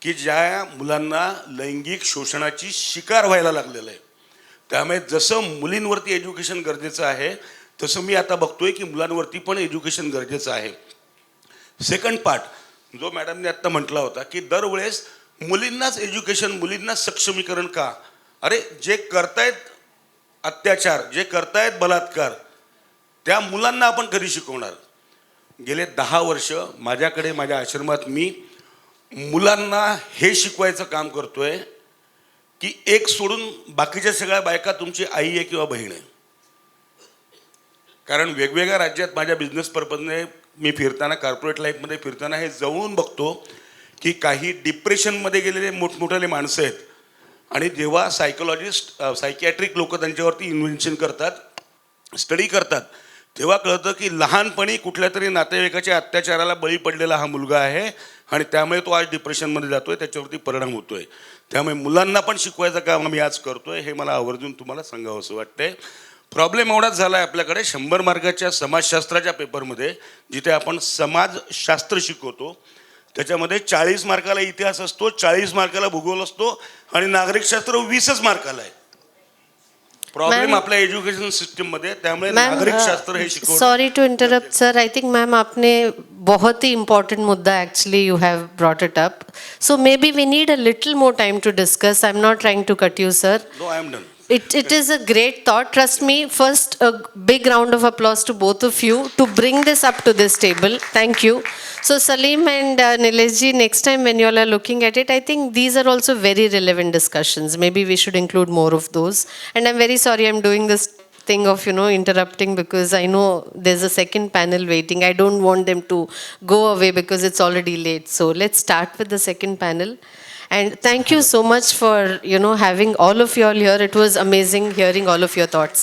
की ज्या मुलांना लैंगिक शोषणाची शिकार व्हायला लागलेलं आहे. त्यामुळे जसं मुलींवरती एज्युकेशन गरजेचं आहे तसं मी आता बघतोय की मुलांवरती पण एज्युकेशन गरजेचं आहे. सेकंड पार्ट जो मॅडमने आत्ता म्हटला होता की दरवेळेस मुलींनाच एज्युकेशन, मुलींनाच सक्षमीकरण का? अरे जे करतायत अत्याचार, जे करतायत बलात्कार, त्या मुलांना आपण कधी शिकवणार? गेले 10 वर्ष माझ्याकडे माझ्या आश्रमात मी मुलांना हे शिकवायचं काम करतोय की एक सोडून बाकीच्या सगळ्या बायका तुमची आई आहे किंवा बहीण आहे. कारण वेगवेगळ्या राज्यात माझ्या बिझनेस पर्पजने मी फिरताना, कॉर्पोरेट लाईफमध्ये फिरताना हे जवळून बघतो की काही डिप्रेशनमध्ये गेलेले मोठमोठाले माणसं आहेत आणि जेव्हा सायकोलॉजिस्ट, सायकियाट्रिक लोक त्यांच्यावरती इन्व्हेन्शन करतात, स्टडी करतात, तेव्हा कळतं की लहानपणी कुठल्या तरी नातेवाईकाच्या अत्याचाराला बळी पडलेला हा मुलगा आहे आणि त्यामुळे तो आज डिप्रेशनमध्ये जातोय, त्याच्यावरती परिणाम होतोय. त्यामुळे मुलांना पण शिकवायचं काम आम्ही आज करतोय, हे मला आवर्जून तुम्हाला सांगावं असं वाटतंय. प्रॉब्लेम एवढाच झाला आहे आपल्याकडे 100 मार्काच्या समाजशास्त्राच्या पेपरमध्ये, जिथे आपण समाजशास्त्र शिकवतो, त्याच्यामध्ये 40 मार्काला इतिहास असतो, 40 मार्काला भूगोल असतो आणि नागरिकशास्त्र 20च मार्काला आहे. प्रॉब्लेम आपल्या एज्युकेशन सिस्टम मध्ये. त्यामुळे नागरिकशास्त्र हे शिकवणं. Sorry to interrupt sir, I think ma'am आपने बहुत ही इम्पोर्टेंट मुद्दा actually you have brought it up. So may be we need a little more time to discuss. I am not trying to cut you sir. No, I am done. It is a great thought. Trust me. First, a big round of applause to both of you to bring this up to this table. Thank you. So Salim and Nilesh ji, next time when you all are looking at it, I think these are also very relevant discussions. Maybe we should include more of those. And I'm very sorry I'm doing this thing of, interrupting because I know there's a second panel waiting. I don't want them to go away because it's already late. So let's start with the second panel. And thank you so much for, having all of you all here. It was amazing hearing all of your thoughts.